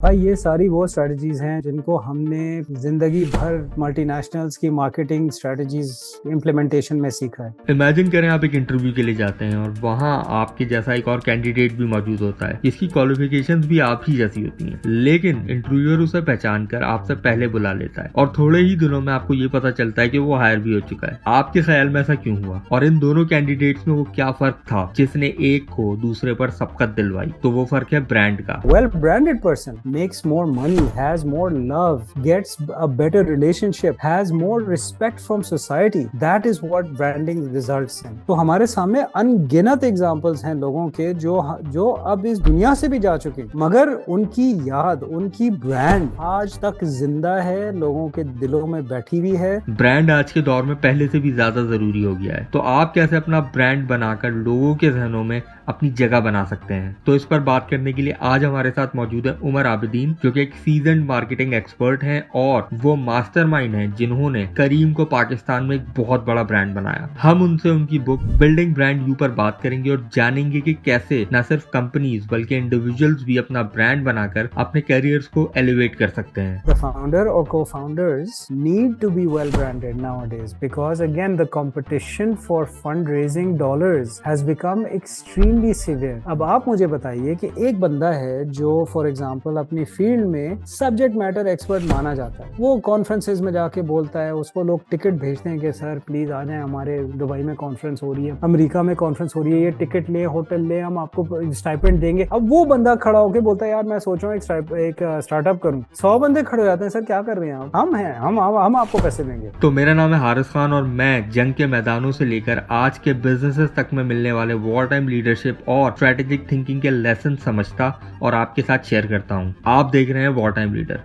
भाई ये सारी वो स्ट्रेटजीज हैं जिनको हमने जिंदगी भर मल्टीनेशनल्स की मार्केटिंग स्ट्रेटजीज इम्प्लीमेंटेशन में सीखा है। इमेजिन करें आप एक इंटरव्यू के लिए जाते हैं और वहाँ आपके जैसा एक और कैंडिडेट भी मौजूद होता है जिसकी क्वालिफिकेशंस भी आप ही जैसी होती हैं, लेकिन इंटरव्यूअर उसे पहचान कर आपसे पहले बुला लेता है और थोड़े ही दिनों में आपको ये पता चलता है कि वो हायर भी हो चुका है। आपके ख्याल में ऐसा क्यों हुआ और इन दोनों कैंडिडेट्स में वो क्या फर्क था जिसने एक को दूसरे पर सबकत दिलवाई? तो वो फर्क है ब्रांड का। Well branded person makes more money, has more love, gets a better relationship, has more respect from society. That is what branding results हैं। तो हमारे सामने अनगिनत एग्जांपल्स हैं लोगों के जो जो अब इस दुनिया से भी जा चुके हैं, मगर उनकी याद, उनकी ब्रांड आज तक जिंदा है, लोगों के दिलों में बैठी हुई है। ब्रांड आज के दौर में पहले से भी ज्यादा जरूरी हो गया है, तो आप कैसे अपना ब्रांड बनाकर लोगों के जहनों में अपनी जगह बना सकते हैं? तो इस पर बात करने के लिए आज हमारे साथ मौजूद है उमर आबिदीन, जो कि एक सीजन्ड मार्केटिंग एक्सपर्ट हैं और वो मास्टरमाइंड हैं जिन्होंने करीम को पाकिस्तान में एक बहुत बड़ा ब्रांड बनाया। हम उनसे उनकी बुक बिल्डिंग ब्रांड यू पर बात करेंगे और जानेंगे कि कैसे न सिर्फ कंपनीज बल्कि इंडिविजुअल्स भी अपना ब्रांड बनाकर अपने करियर्स को एलिवेट कर सकते हैं। The founder or co-founders need to be well branded nowadays because again the competition for fundraising dollars has become extremely severe. अब आप मुझे बताइए कि एक बंदा है जो फॉर एग्जांपल अपनी फील्ड में सब्जेक्ट मैटर एक्सपर्ट माना जाता है, वो कॉन्फ्रेंसेज में जाके बोलता है, उसको लोग टिकट भेजते हैं कि सर प्लीज आ जाएं, हमारे दुबई में कॉन्फ्रेंस हो रही है, अमेरिका में कॉन्फ्रेंस हो रही है, ये टिकट ले, होटल ले, हम आपको स्टाइपेंड देंगे। अब वो बंदा खड़ा होकर बोलता है यार मैं सोच रहा हूँ एक स्टार्टअप करूं। 100 बंदे खड़े हो जाते हैं, सर क्या कर रहे हैं आप? हम हैं, हम आपको पैसे देंगे। तो मेरा नाम है हारिस खान और मैं जंग के मैदानों से लेकर आज के बिजनेसेस तक में मिलने वाले वॉर टाइम लीडरशिप और स्ट्रेटेजिक थिंकिंग के लेसन समझता और आपके साथ शेयर करता हूं। आप देख रहे हैं वॉर टाइम लीडर।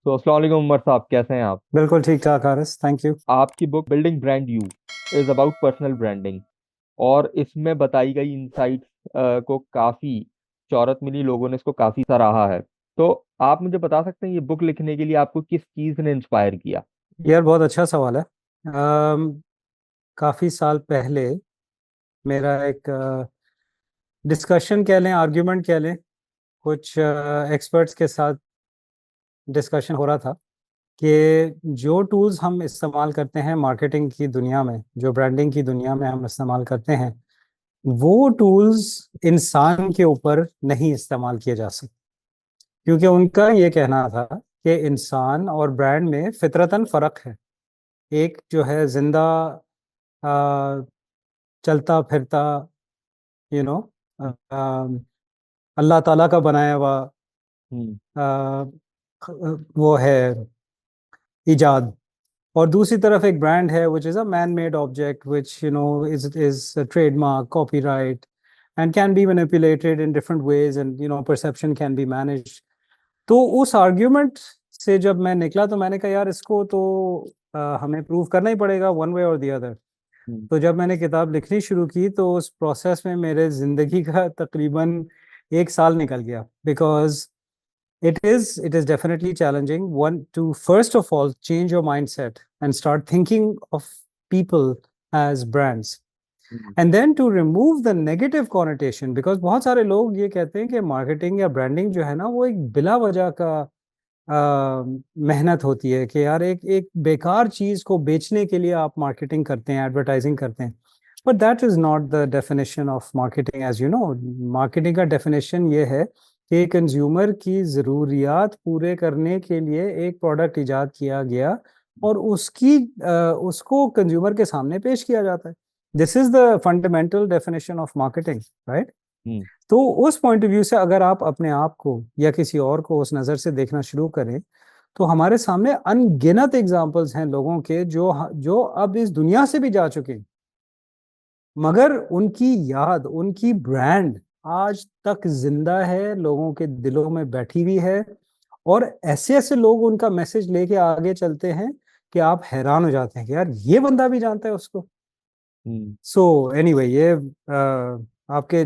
तो अस्सलाम वालेकुम उमर साहब, कैसे हैं आप? बिल्कुल ठीक ठाक हारिस, थैंक यू। आपकी book building brand you is about personal branding और इसमें बताई गई इंसाइट्स को काफी शोहरत मिली, लोगों ने इसको काफी सराहा है। तो आप मुझे बता सकते हैं ये बुक लिखने के लिए आपको किस चीज ने इंस्पायर किया? यार बहुत अच्छा सवाल है। काफी साल पहले मेरा एक डिस्कशन कह लें, आर्ग्यूमेंट कह लें, कुछ एक्सपर्ट्स के साथ डिस्कशन हो रहा था कि जो टूल्स हम इस्तेमाल करते हैं मार्केटिंग की दुनिया में, जो ब्रांडिंग की दुनिया में हम इस्तेमाल करते हैं, वो टूल्स इंसान के ऊपर नहीं इस्तेमाल किए जा सकते, क्योंकि उनका ये कहना था कि इंसान और ब्रांड में फितरतन फ़र्क है। एक जो है जिंदा, आ, चलता फिरता, यू नो, अल्लाह ताला का बनाया हुआ, हम्म। आ, वो है इजाद। और दूसरी तरफ एक ब्रांड है which is a man made object which you know is trademark, copyright, and can be manipulated in different ways, and you know perception can be managed. तो उस आर्ग्यूमेंट से जब मैं निकला तो मैंने कहा यार इसको तो हमें प्रूव करना ही पड़ेगा वन वे और दी अदर। हम्म। तो जब मैंने किताब लिखनी शुरू की तो उस प्रोसेस में मेरे ज़िंदगी का तकरीबन 1 साल निकल गया, because it is definitely challenging one to first of all change your mindset and start thinking of people as brands, hmm. and then to remove the negative connotation, because बहुत सारे लोग ये कहते हैं कि मार्केटिंग या ब्रांडिंग जो है ना वो एक बिला वजह का मेहनत होती है, कि यार एक एक बेकार चीज को बेचने के लिए आप मार्केटिंग करते हैं, एडवर्टाइजिंग करते हैं। But that is not the definition of marketing, as you know. Marketing का डेफिनेशन ये है कि कंज्यूमर की ज़रूरियात पूरे करने के लिए एक प्रोडक्ट इजाद किया गया और उसको कंज्यूमर के सामने पेश किया जाता है। This is the fundamental definition of marketing, right? Hmm. तो उस पॉइंट ऑफ व्यू से अगर आप अपने आप को या किसी और को उस नज़र से देखना शुरू करें, तो हमारे सामने अनगिनत एग्जाम्पल्स हैं लोगों के जो जो अब इस दुनिया से भी जा चुके हैं, मगर उनकी याद, उनकी ब्रांड आज तक जिंदा है, लोगों के दिलों में बैठी हुई है। और ऐसे ऐसे लोग उनका मैसेज लेके आगे चलते हैं कि आप हैरान हो जाते हैं कि यार ये बंदा भी जानता है उसको। हम्म। सो एनीवे, ये आपके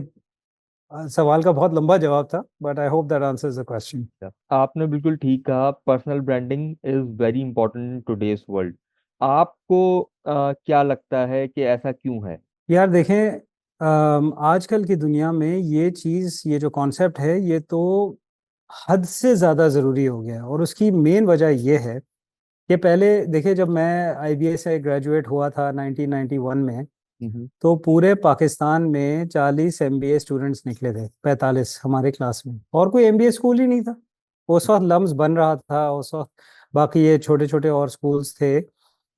सवाल का बहुत लंबा जवाब था, but I hope that answers the question. आपने बिल्कुल ठीक कहा, personal branding is very important in today's world. आपको क्या लगता है कि ऐसा क्यों है? यार देखें, आजकल की दुनिया में ये चीज़, ये जो कॉन्सेप्ट है, ये तो हद से ज़्यादा ज़रूरी हो गया है। और उसकी मेन वजह ये है कि पहले देखिए, जब मैं आईबीए से ग्रेजुएट हुआ था 1991 में, तो पूरे पाकिस्तान में 40 एमबीए स्टूडेंट्स निकले थे, 45 हमारे क्लास में, और कोई एमबीए स्कूल ही नहीं था उस वक्त। लम्स बन रहा था उस वक्त, बाकी ये छोटे छोटे और स्कूल्स थे,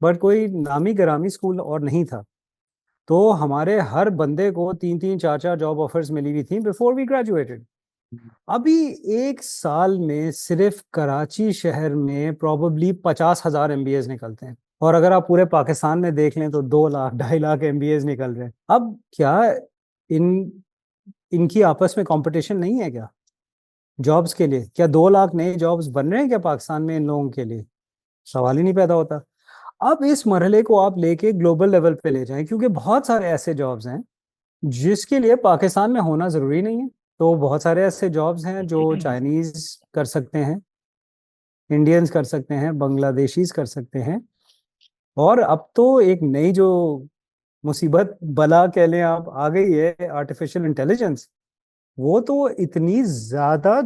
बट कोई नामी गिरामी स्कूल और नहीं था। तो हमारे हर बंदे को 3 3 4 4 जॉब ऑफर्स मिली हुई थी बिफोर वी ग्रेजुएटेड। अभी एक साल में सिर्फ कराची शहर में प्रोबेबली 50,000 एमबीएस निकलते हैं, और अगर आप पूरे पाकिस्तान में देख लें तो 2 लाख 2.5 लाख एमबीएस निकल रहे हैं। अब क्या इन इनकी आपस में कंपटीशन नहीं है क्या जॉब्स के लिए? क्या 2 लाख नए जॉब्स बन रहे हैं क्या पाकिस्तान में इन लोगों के लिए? सवाल ही नहीं पैदा होता। अब इस मरहले को आप लेके ग्लोबल लेवल पे ले जाएं, क्योंकि बहुत सारे ऐसे जॉब्स हैं जिसके लिए पाकिस्तान में होना जरूरी नहीं है। तो बहुत सारे ऐसे जॉब्स हैं जो चाइनीज कर सकते हैं, इंडियंस कर सकते हैं, बांग्लादेशीज कर सकते हैं। और अब तो एक नई जो मुसीबत बला कह लें आप आ गई है, आर्टिफिशियल इंटेलिजेंस। वो तो इतनी ज्यादा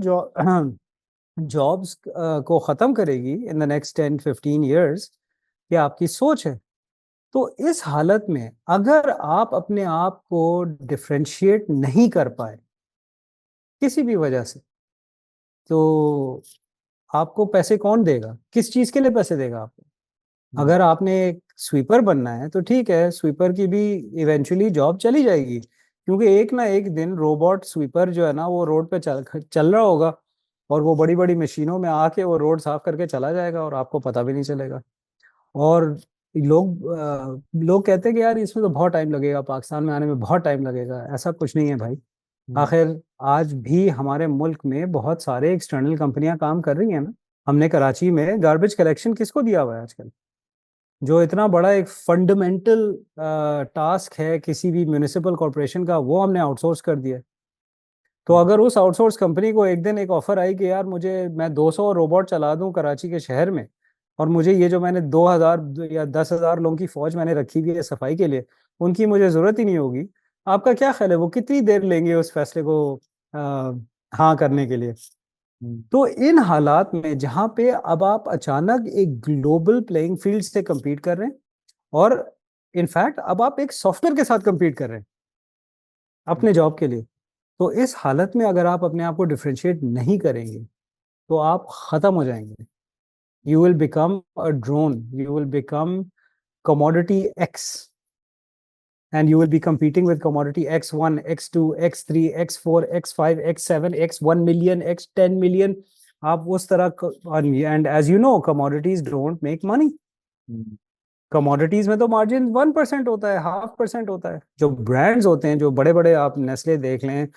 जॉब्स को खत्म करेगी इन द नेक्स्ट 10 15 ईयर्स, कि आपकी सोच है। तो इस हालत में अगर आप अपने आप को डिफरेंशिएट नहीं कर पाए किसी भी वजह से, तो आपको पैसे कौन देगा? किस चीज के लिए पैसे देगा आपको? अगर आपने एक स्वीपर बनना है तो ठीक है, स्वीपर की भी इवेंचुअली जॉब चली जाएगी, क्योंकि एक ना एक दिन रोबोट स्वीपर जो है ना, वो रोड पे चल रहा होगा, और वो बड़ी बड़ी मशीनों में आके वो रोड साफ करके चला जाएगा और आपको पता भी नहीं चलेगा। और लोग कहते हैं कि यार इसमें तो बहुत टाइम लगेगा, पाकिस्तान में आने में बहुत टाइम लगेगा। ऐसा कुछ नहीं है भाई। आखिर आज भी हमारे मुल्क में बहुत सारे एक्सटर्नल कंपनियां काम कर रही हैं ना। हमने कराची में गार्बेज कलेक्शन किसको दिया हुआ है आजकल? जो इतना बड़ा एक फंडामेंटल टास्क है किसी भी म्यूनिसिपल कॉरपोरेशन का, वो हमने आउटसोर्स कर दिया है। तो अगर उस आउटसोर्स कंपनी को एक दिन एक ऑफर आई कि यार मैं 200 रोबोट चला दूं कराची के शहर में, और मुझे ये जो मैंने 2,000 या 10,000 लोगों की फौज मैंने रखी हुई है सफाई के लिए, उनकी मुझे जरूरत ही नहीं होगी, आपका क्या ख्याल है वो कितनी देर लेंगे उस फैसले को आ, हाँ करने के लिए? तो इन हालात में जहां पे अब आप अचानक एक ग्लोबल प्लेइंग फील्ड से compete कर रहे हैं, और इनफैक्ट अब आप एक सॉफ्टवेयर के साथ compete कर रहे हैं अपने जॉब के लिए, तो इस हालत में अगर आप अपने आप को डिफरेंशिएट नहीं करेंगे तो आप खत्म हो जाएंगे। You will become a drone, you will become commodity X, and you will be competing with commodity X1, X2, X3, X4, X5, X7, X1 million, X10 million। आप उस तरह and as you know commodities don't make money। Commodities में तो margin 1% होता है, 0.5% होता है। जो ब्रांड्स होते हैं, जो बड़े बड़े, आप नेस्ले देख लें,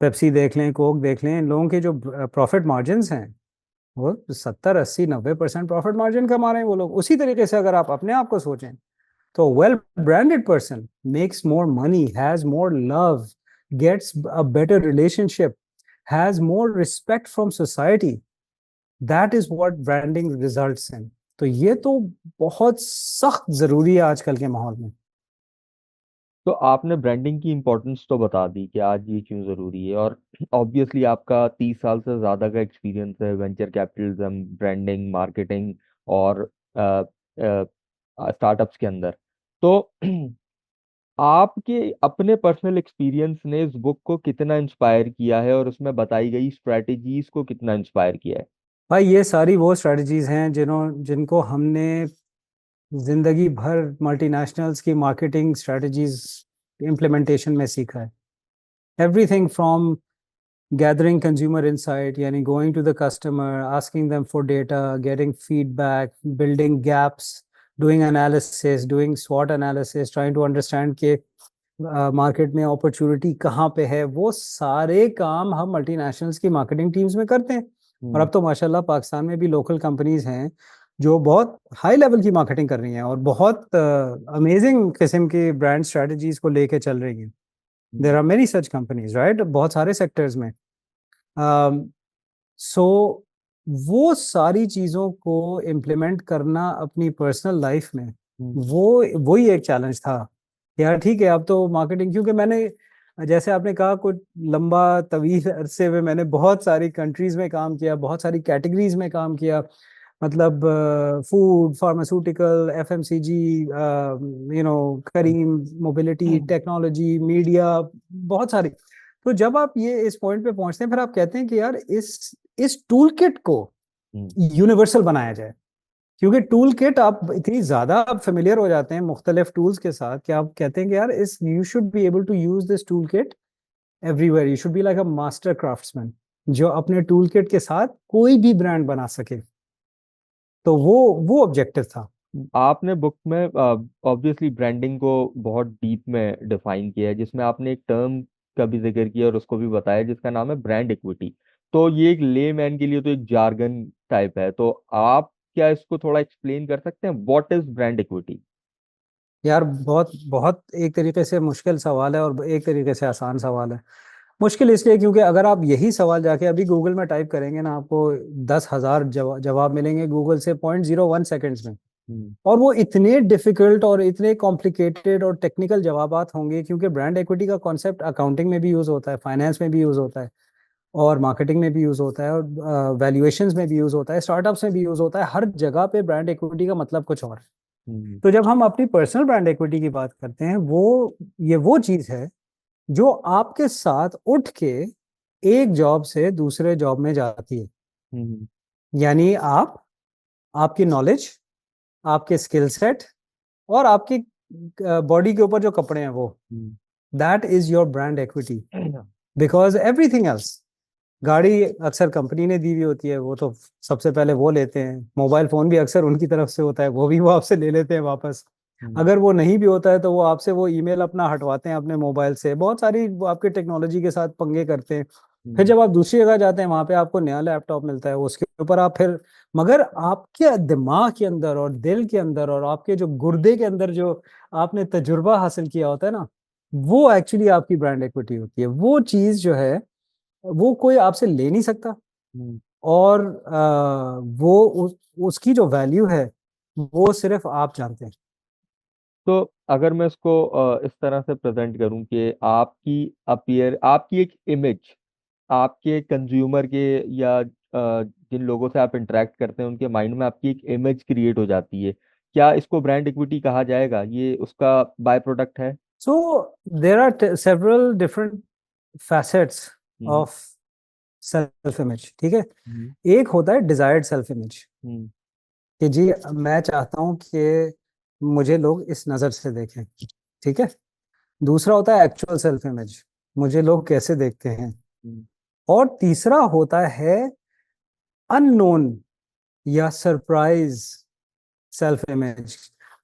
पेप्सी देख लें, कोक देख लें, इन लोगों के जो प्रॉफिट मार्जिन्स हैं वो 70 80 90% प्रॉफिट मार्जिन कमा रहे हैं वो लोग। उसी तरीके से अगर आप अपने आप को सोचें तो well branded person makes more money, has more love, gets a better relationship, has more respect from society. That is what branding results in. तो ये तो बहुत सख्त जरूरी है आजकल के माहौल में। तो आपने ब्रांडिंग की इम्पोर्टेंस तो बता दी कि आज ये क्यों ज़रूरी है, और ऑब्वियसली आपका 30 साल से ज़्यादा का एक्सपीरियंस है वेंचर कैपिटलिज्म, ब्रांडिंग, मार्केटिंग और स्टार्टअप्स के अंदर। तो आपके अपने पर्सनल एक्सपीरियंस ने इस बुक को कितना इंस्पायर किया है और उसमें बताई गई स्ट्रेटजीज को कितना इंस्पायर किया है? भाई ये सारी वो स्ट्रेटजीज हैं जिनको हमने जिंदगी भर मल्टीनेशनल्स की मार्केटिंग स्ट्रेटजीज इम्प्लीमेंटेशन में सीखा है। Everything from gathering consumer insight, yani going to the customer, asking them for data, getting feedback, building gaps, doing analysis, doing SWOT analysis, trying to understand के मार्केट में opportunity कहाँ पे है। वो सारे काम हम मल्टीनेशनल्स की मार्केटिंग टीम्स में करते हैं। और अब तो माशाल्लाह पाकिस्तान में भी लोकल कंपनीज हैं जो बहुत हाई लेवल की मार्केटिंग कर रही हैं और बहुत अमेजिंग किस्म की ब्रांड स्ट्रेटजीज को लेके चल रही हैं। There are many such companies, right, बहुत सारे सेक्टर्स में। सो वो सारी चीज़ों को इम्प्लीमेंट करना अपनी पर्सनल लाइफ में, वो वही एक चैलेंज था यार ठीक है, अब तो मार्केटिंग, क्योंकि मैंने, जैसे आपने कहा, कुछ लंबा तवील अरसे में मैंने बहुत सारी कंट्रीज में काम किया, बहुत सारी कैटेगरीज में काम किया। मतलब फूड, फार्मास्यूटिकल, एफएमसीजी, करीम, मोबिलिटी, टेक्नोलॉजी, मीडिया, बहुत सारी। तो जब आप ये इस पॉइंट पे पहुंचते हैं, फिर आप कहते हैं कि यार इस टूल किट को यूनिवर्सल बनाया जाए। क्योंकि टूल किट आप इतनी ज्यादा आप फेमिलियर हो जाते हैं मुख्तलिफ टूल्स के साथ कि आप कहते हैं कि यार इस you should be able to use this tool kit everywhere. You should be like a master craftsman जो अपने टूल किट के साथ कोई भी ब्रांड बना सके। तो वो ऑब्जेक्टिव था। आपने बुक में ऑब्वियसली ब्रांडिंग को बहुत डीप में डिफाइन किया है, जिसमें आपने एक टर्म का भी जिक्र किया और उसको भी बताया जिसका नाम है ब्रांड इक्विटी। तो ये एक लेमैन के लिए तो एक जार्गन टाइप है, तो आप क्या इसको थोड़ा एक्सप्लेन कर सकते हैं, व्हाट इज ब्रांड इक्विटी? यार बहुत बहुत एक तरीके से मुश्किल सवाल है और एक तरीके से आसान सवाल है। मुश्किल इसलिए क्योंकि अगर आप यही सवाल जाके अभी गूगल में टाइप करेंगे ना, आपको 10,000 जवाब मिलेंगे गूगल से 0.01 सेकेंड्स में। हम्म। और वो इतने डिफिकल्ट और इतने कॉम्प्लिकेटेड और टेक्निकल जवाबात होंगे, क्योंकि ब्रांड इक्विटी का कॉन्सेप्ट अकाउंटिंग में भी यूज होता है, फाइनेंस में भी यूज होता है, और मार्केटिंग में भी यूज होता है, और वैल्यूएशंस में भी यूज होता है, स्टार्टअप्स में भी यूज होता है। हर जगह पे ब्रांड इक्विटी का मतलब कुछ और है। हम्म। तो जब हम अपनी पर्सनल ब्रांड इक्विटी की बात करते हैं, वो चीज है जो आपके साथ उठ के एक जॉब से दूसरे जॉब में जाती है। हम्म। यानी आपकी नॉलेज, आपके स्किल सेट, और आपकी बॉडी के ऊपर जो कपड़े हैं, वो hmm. That is your brand equity. Because everything else, गाड़ी अक्सर कंपनी ने दी हुई होती है, वो तो सबसे पहले वो लेते हैं। मोबाइल फोन भी अक्सर उनकी तरफ से होता है, वो आपसे ले लेते हैं वापस। हम्म। अगर वो नहीं भी होता है तो वो आपसे वो ईमेल अपना हटवाते हैं अपने मोबाइल से। बहुत सारी वो आपके टेक्नोलॉजी के साथ पंगे करते हैं। फिर हम्म। जब आप दूसरी जगह जाते हैं, वहां पे आपको नया लैपटॉप मिलता है, उसके ऊपर आप फिर, मगर आपके दिमाग के अंदर और दिल के अंदर और आपके जो गुर्दे के अंदर जो आपने तजुर्बा हासिल किया होता है ना, वो एक्चुअली आपकी ब्रांड इक्विटी होती है। वो चीज जो है वो कोई आपसे ले नहीं सकता। हम्म। और उसकी जो वैल्यू है वो सिर्फ आप जानते हैं। तो अगर मैं इसको इस तरह से प्रेजेंट करूं कि आपकी एक इमेज आपके कंज्यूमर के या जिन लोगों से आप इंटरेक्ट करते हैं उनके माइंड में आपकी एक इमेज क्रिएट हो जाती है, क्या इसको ब्रांड इक्विटी कहा जाएगा? ये उसका बाय प्रोडक्ट है? So there are several different facets hmm. Of self image, ठीक है। हम्म। एक होता है डिजायर्ड सेल्फ इमेज, हम्म। कि जी मैं चाहता हूं कि मुझे लोग इस नजर से देखें, ठीक है। दूसरा होता है एक्चुअल सेल्फ इमेज, मुझे लोग कैसे देखते हैं। हम्म। और तीसरा होता है अननोन या सरप्राइज सेल्फ इमेज,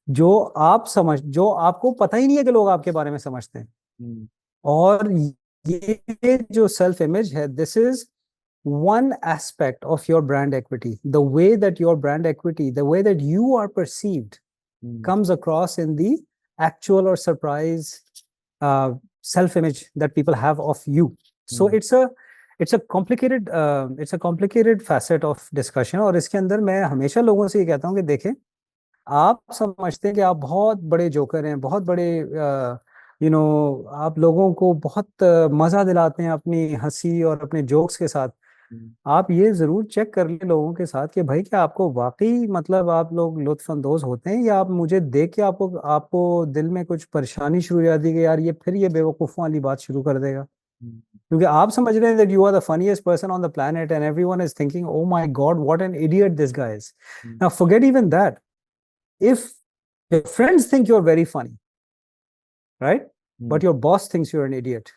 जो आपको पता ही नहीं है कि लोग आपके बारे में समझते हैं। हम्म। और ये जो सेल्फ इमेज है, this is one aspect of your brand equity. The way that you are perceived hmm. comes across in the actual or surprise uh, self image that people have of you. So hmm. it's a complicated facet of discussion। और इसके अंदर मैं हमेशा लोगों से ये कहता हूँ कि देखें, आप समझते हैं कि आप बहुत बड़े जोकर हैं, बहुत बड़े, आप लोगों को बहुत मजा दिलाते हैं अपनी हंसी और अपने जोक्स के साथ। हम्म। आप ये जरूर चेक कर लें लोगों के साथ कि भाई क्या आपको वाकई, मतलब आप लोग लुत्फ अंदोज होते हैं, या आप मुझे देख के आपको आपको दिल में कुछ परेशानी शुरू हो जाती है कि यार ये बेवकूफ़ों वाली बात शुरू कर देगा। हम्म। क्योंकि आप समझ रहे हैं that you are the funniest person on the planet and everyone is thinking oh my God what an idiot this guy is. Hmm. Now forget even that, if your friends think you are very funny, right, hmm. But your boss thinks you are an idiot,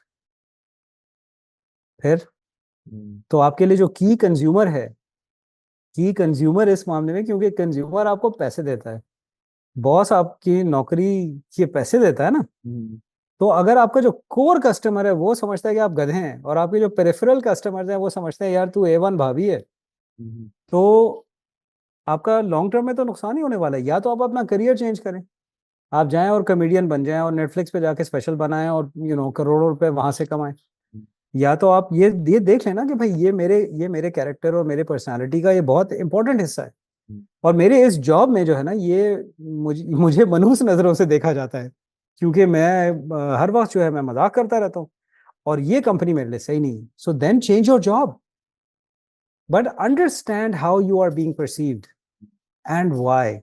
फिर hmm. तो आपके लिए जो की consumer इस मामले में, क्योंकि कंज्यूमर आपको पैसे देता है, बॉस आपकी नौकरी के पैसे देता है ना। हम्म। तो अगर आपका जो कोर कस्टमर है वो समझता है कि आप गधे हैं, और आपके जो पेरिफेरल कस्टमर्स हैं वो समझते हैं यार तू A1 भाभी है, हम्म। तो आपका लॉन्ग टर्म में तो नुकसान ही होने वाला है। या तो आप अपना करियर चेंज करें, आप जाएं और कॉमेडियन बन जाएं और नेटफ्लिक्स पे जाके स्पेशल बनाएं और करोड़ों रुपए वहां से कमाएं। या तो आप ये देख लेना कि भाई ये मेरे कैरेक्टर और मेरे पर्सनालिटी का ये बहुत इंपॉर्टेंट हिस्सा है, हम्म। और मेरे इस जॉब में जो है ना, ये मुझे मुझे मनहूस नजरों से देखा जाता है। क्योंकि मैं हर वक्त जो है मैं मजाक करता रहता हूँ और ये कंपनी मेरे लिए सही नहीं है. So then change your job, but understand how you are being perceived and why.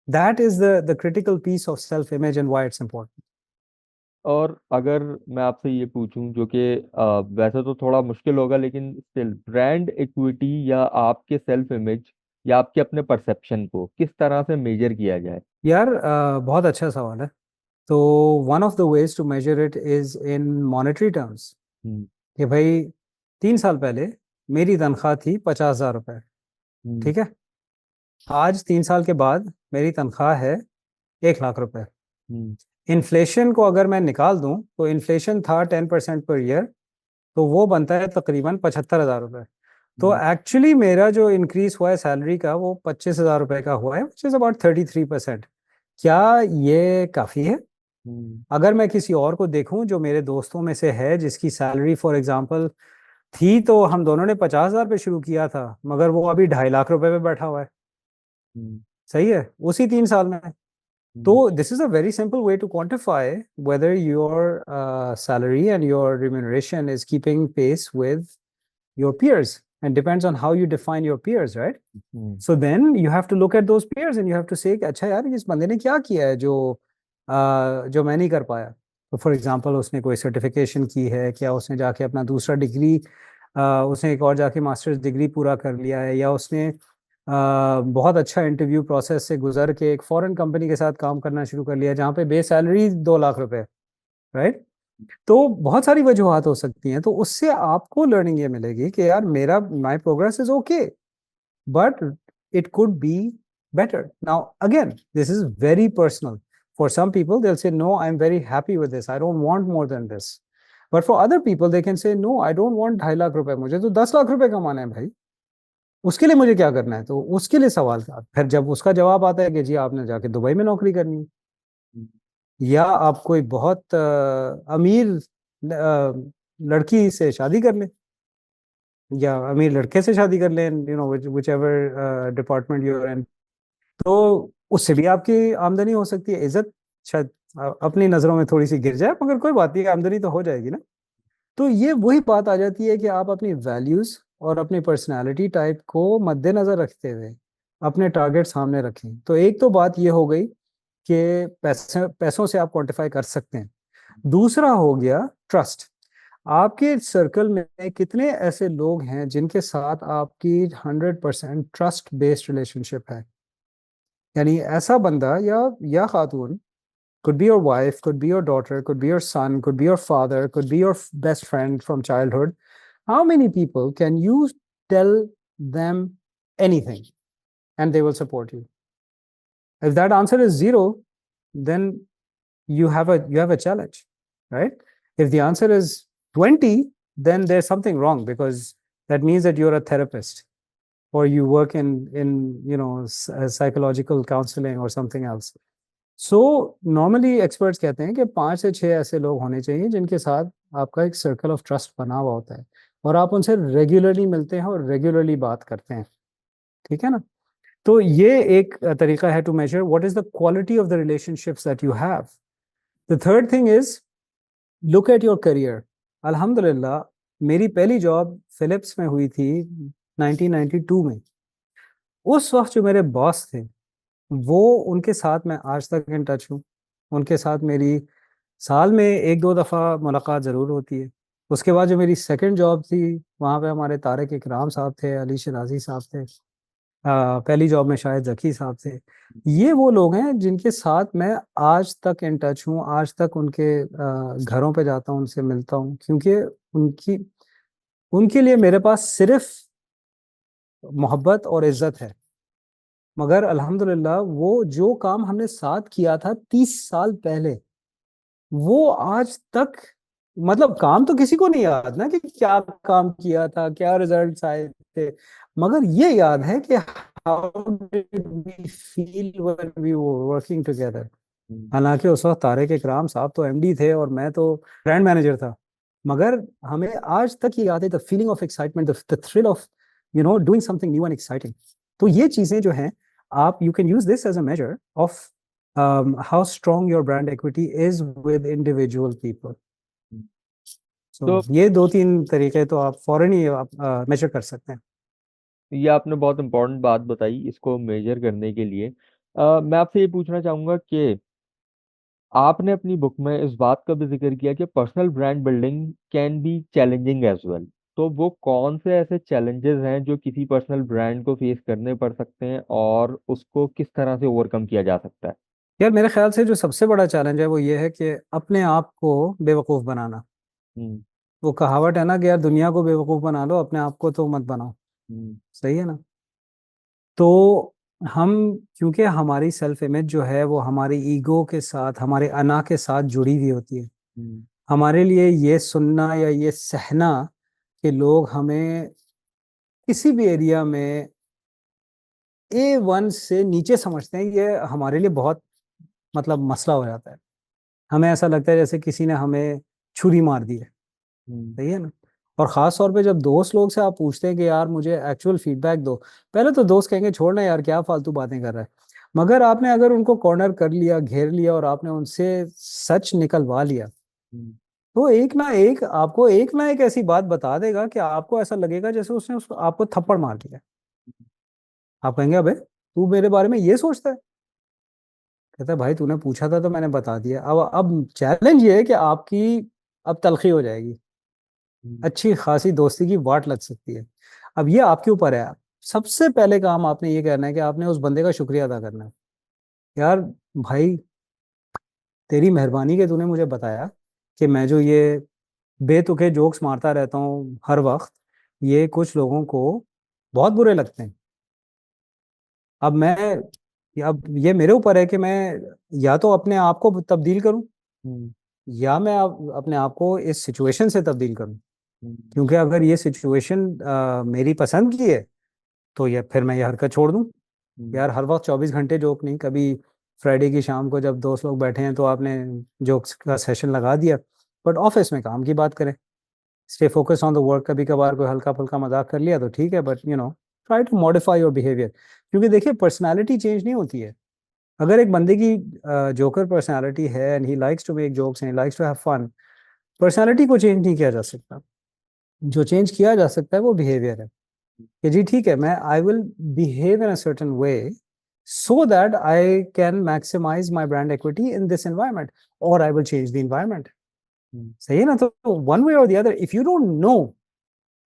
That is the critical piece of self image and why it's important. और अगर मैं आपसे ये पूछूं, जो कि वैसे तो थोड़ा मुश्किल होगा, लेकिन स्टिल, ब्रांड इक्विटी या आपके सेल्फ इमेज या आपके अपने परसेप्शन को किस तरह से मेजर किया जाए? यार बहुत अच्छा सवाल है. तो one of the ways to measure it is in monetary terms. Hmm. कि भाई 3 साल पहले मेरी तनख्वाह थी 50,000 रुपए. हम्म। ठीक है. आज 3 साल के बाद मेरी तनख्वाह है 1 लाख रुपए. हम्म। इन्फ्लेशन को अगर मैं निकाल दूं तो इन्फ्लेशन था 10% पर ईयर, तो वो बनता है तकरीबन 75,000 रुपए. तो हम्म। एक्चुअली मेरा जो इंक्रीज हुआ है सैलरी का वो 25,000 रुपए का हुआ है, विच इज अबाउट 33%. क्या ये काफी है? हम्म। अगर मैं किसी और को देखूं जो मेरे दोस्तों में से है जिसकी सैलरी फॉर एग्जांपल थी, तो हम दोनों ने 50,000 पे शुरू किया था, मगर वो अभी 2.5 लाख रुपए पे बैठा हुआ है. हम्म। सही है, उसी 3 साल में. तो हम्म। this is a very simple way to quantify whether your salary and your remuneration is keeping pace with your peers, and depends on how you define your peers, right? Hmm. So then you have to look at those peers and you have to say कि अच्छा यार इस बंदे ने क्या किया है जो मैं नहीं कर पाया. तो फॉर एग्जांपल उसने कोई सर्टिफिकेशन की है क्या, उसने जाके अपना दूसरा डिग्री, उसने एक और जाके मास्टर्स डिग्री पूरा कर लिया है, या उसने बहुत अच्छा इंटरव्यू प्रोसेस से गुजर के एक फॉरेन कंपनी के साथ काम करना शुरू कर लिया जहाँ पे बेस सैलरी 2 लाख रुपए. राइट. तो बहुत सारी वजूहत हो सकती हैं. तो उससे आपको लर्निंग ये मिलेगी कि यार मेरा my progress is okay, but it could be better. Now again this is very personal. For some people they will say no I am very happy with this, I don't want more than this. But for other people they can say no I don't want 2.5 lakh रुपए, मुझे तो 10 लाख रुपए कमाना है भाई. उसके लिए मुझे क्या करना है? तो उसके लिए सवाल था. फिर जब उसका जवाब आता है कि जी आपने जाके दुबई में नौकरी करनी है, या आप कोई बहुत अमीर लड़की से शादी कर लें, या अमीर लड़के से शादी कर लें, you know whichever department you are in, तो उससे भी आपकी आमदनी हो सकती है. इज्जत शायद अपनी नज़रों में थोड़ी सी गिर जाए, मगर कोई बात नहीं, आमदनी तो हो जाएगी ना. तो ये वही बात आ जाती है कि आप अपनी वैल्यूज और अपनी पर्सनालिटी टाइप को मद्देनजर रखते हुए अपने टारगेट सामने रखें. तो एक तो बात ये हो गई कि पैसों से आप क्वांटिफाई कर सकते हैं. दूसरा हो गया ट्रस्ट. आपके सर्कल में कितने ऐसे लोग हैं जिनके साथ आपकी 100% ट्रस्ट बेस्ड रिलेशनशिप है. यानी ऐसा बंदा या खातून, could be your wife, could be your daughter, could be your son, could be your father, could be your best friend from childhood. How many people can you tell them anything and they will support you? If that answer is zero, then you have a challenge, right? If the answer is 20, then there's something wrong, because that means that you're a therapist or you work in psychological counseling or something else. So normally experts कहते हैं कि 5 से 6 ऐसे लोग होने चाहिए जिनके साथ आपका एक सर्कल ऑफ ट्रस्ट बना हुआ होता है और आप उनसे रेगुलरली मिलते हैं और रेगुलरली बात करते हैं. ठीक है ना. तो ये एक तरीका है to measure what is the quality of the relationships that you have. The third thing is look at your career. अल्हम्दुलिल्लाह मेरी पहली जॉब फिलिप्स में हुई थी 1992 में. उस वक्त जो मेरे बॉस थे, वो उनके साथ मैं आज तक इन टच हूँ. उनके साथ मेरी साल में 1-2 दफ़ा मुलाकात ज़रूर होती है. उसके बाद जो मेरी सेकंड जॉब थी, वहाँ पे हमारे तारिक इकराम साहब थे, अली शराजी साहब थे. पहली जॉब में शायद जकी साहब थे. ये वो लोग हैं जिनके साथ मैं आज तक इन टच हूँ, आज तक उनके घरों पे जाता हूँ, उनसे मिलता हूँ, क्योंकि उनकी उनके लिए मेरे पास सिर्फ मोहब्बत और इज्जत है. मगर अल्हम्दुलिल्लाह वो जो काम हमने साथ किया था 30 साल पहले, वो आज तक, मतलब काम तो किसी को नहीं याद ना कि क्या काम किया था, क्या रिजल्ट्स आए थे, मगर ये याद है कि how did we feel when we were working together. हालांकि उस वक्त तारिक इकराम साहब तो एमडी थे और मैं तो ब्रांड मैनेजर था, मगर हमें आज तक ये याद है the feeling of excitement, the thrill of doing something new and exciting. तो ये चीजें जो हैं, आप you can use this as a measure of how strong your brand equity is with individual people. So तो ये दो तीन तरीके तो आप फौरन ही आप मेजर कर सकते हैं. ये आपने बहुत इंपॉर्टेंट बात बताई इसको मेजर करने के लिए। मैं आपसे ये पूछना चाहूंगा कि आपने अपनी बुक में इस बात का भी जिक्र किया कि personal brand building can be challenging as well. तो वो कौन से ऐसे चैलेंजेस हैं जो किसी पर्सनल ब्रांड को फेस करने पड़ सकते हैं और उसको किस तरह से ओवरकम किया जा सकता है? यार मेरे ख्याल से जो सबसे बड़ा चैलेंज है वो ये है कि अपने आप को बेवकूफ़ बनाना. हम्म। वो कहावत है ना कि यार दुनिया को बेवकूफ़ बना लो, अपने आप को तो मत बनाओ. हम्म। सही है ना? तो हम, क्योंकि हमारी सेल्फ इमेज जो है वो हमारी ईगो के साथ, हमारे अना के साथ जुड़ी हुई होती है. हम्म। हमारे लिए ये सुनना या ये सहना कि लोग हमें किसी भी एरिया में A1 से नीचे समझते हैं, ये हमारे लिए बहुत मतलब मसला हो जाता है. हमें ऐसा लगता है जैसे किसी ने हमें छुरी मार दी है. हम्म। सही है ना? और खास तौर पे जब दोस्त लोग से आप पूछते हैं कि यार मुझे एक्चुअल फीडबैक दो, पहले तो दोस्त कहेंगे छोड़ना यार क्या फालतू बातें कर रहा है. मगर आपने अगर उनको कॉर्नर कर लिया, घेर लिया और आपने उनसे सच निकलवा लिया, हम्म। तो एक ना एक ऐसी बात बता देगा कि आपको ऐसा लगेगा जैसे उसने उसको आपको थप्पड़ मार दिया. आप कहेंगे अबे तू मेरे बारे में ये सोचता है? कहता है भाई तूने पूछा था तो मैंने बता दिया. अब चैलेंज ये है कि आपकी अब तलखी हो जाएगी, हम्म। अच्छी खासी दोस्ती की वाट लग सकती है. अब ये आपके ऊपर है. सबसे पहले काम आपने ये करना है कि आपने उस बंदे का शुक्रिया अदा करना है. यार भाई, तेरी मेहरबानी कि तूने मुझे बताया कि मैं जो ये बेतुके जोक्स मारता रहता हूँ हर वक्त, ये कुछ लोगों को बहुत बुरे लगते हैं. अब मैं, अब ये मेरे ऊपर है कि मैं या तो अपने आप को तब्दील करूं, हम्म। या मैं अपने आप को इस सिचुएशन से तब्दील करूं. हम्म। क्योंकि अगर ये सिचुएशन मेरी पसंद की है तो ये फिर मैं ये हरकत छोड़ दूं. हम्म। यार हर वक्त 24 घंटे जोक नहीं, कभी फ्राइडे की शाम को जब दोस्त लोग बैठे हैं तो आपने जोक्स का सेशन लगा दिया. बट ऑफिस में काम की बात करें, stay focus on the work. कभी कभार कोई हल्का फुल्का मजाक कर लिया तो ठीक है, but try to modify your behaviour. क्योंकि देखिए पर्सनालिटी चेंज नहीं होती है. अगर एक बंदे की जोकर पर्सनालिटी है and he likes to make jokes and he likes to have fun, personality को चेंज नहीं किया जा सकता. जो चेंज किया जा सकता है वो बिहेवियर है. कि जी ठीक है, मैं I will behave in a certain way so that I can maximise my brand equity in this environment, or I will change the environment. Hmm. सही है ना? तो one way or the other, if you don't know,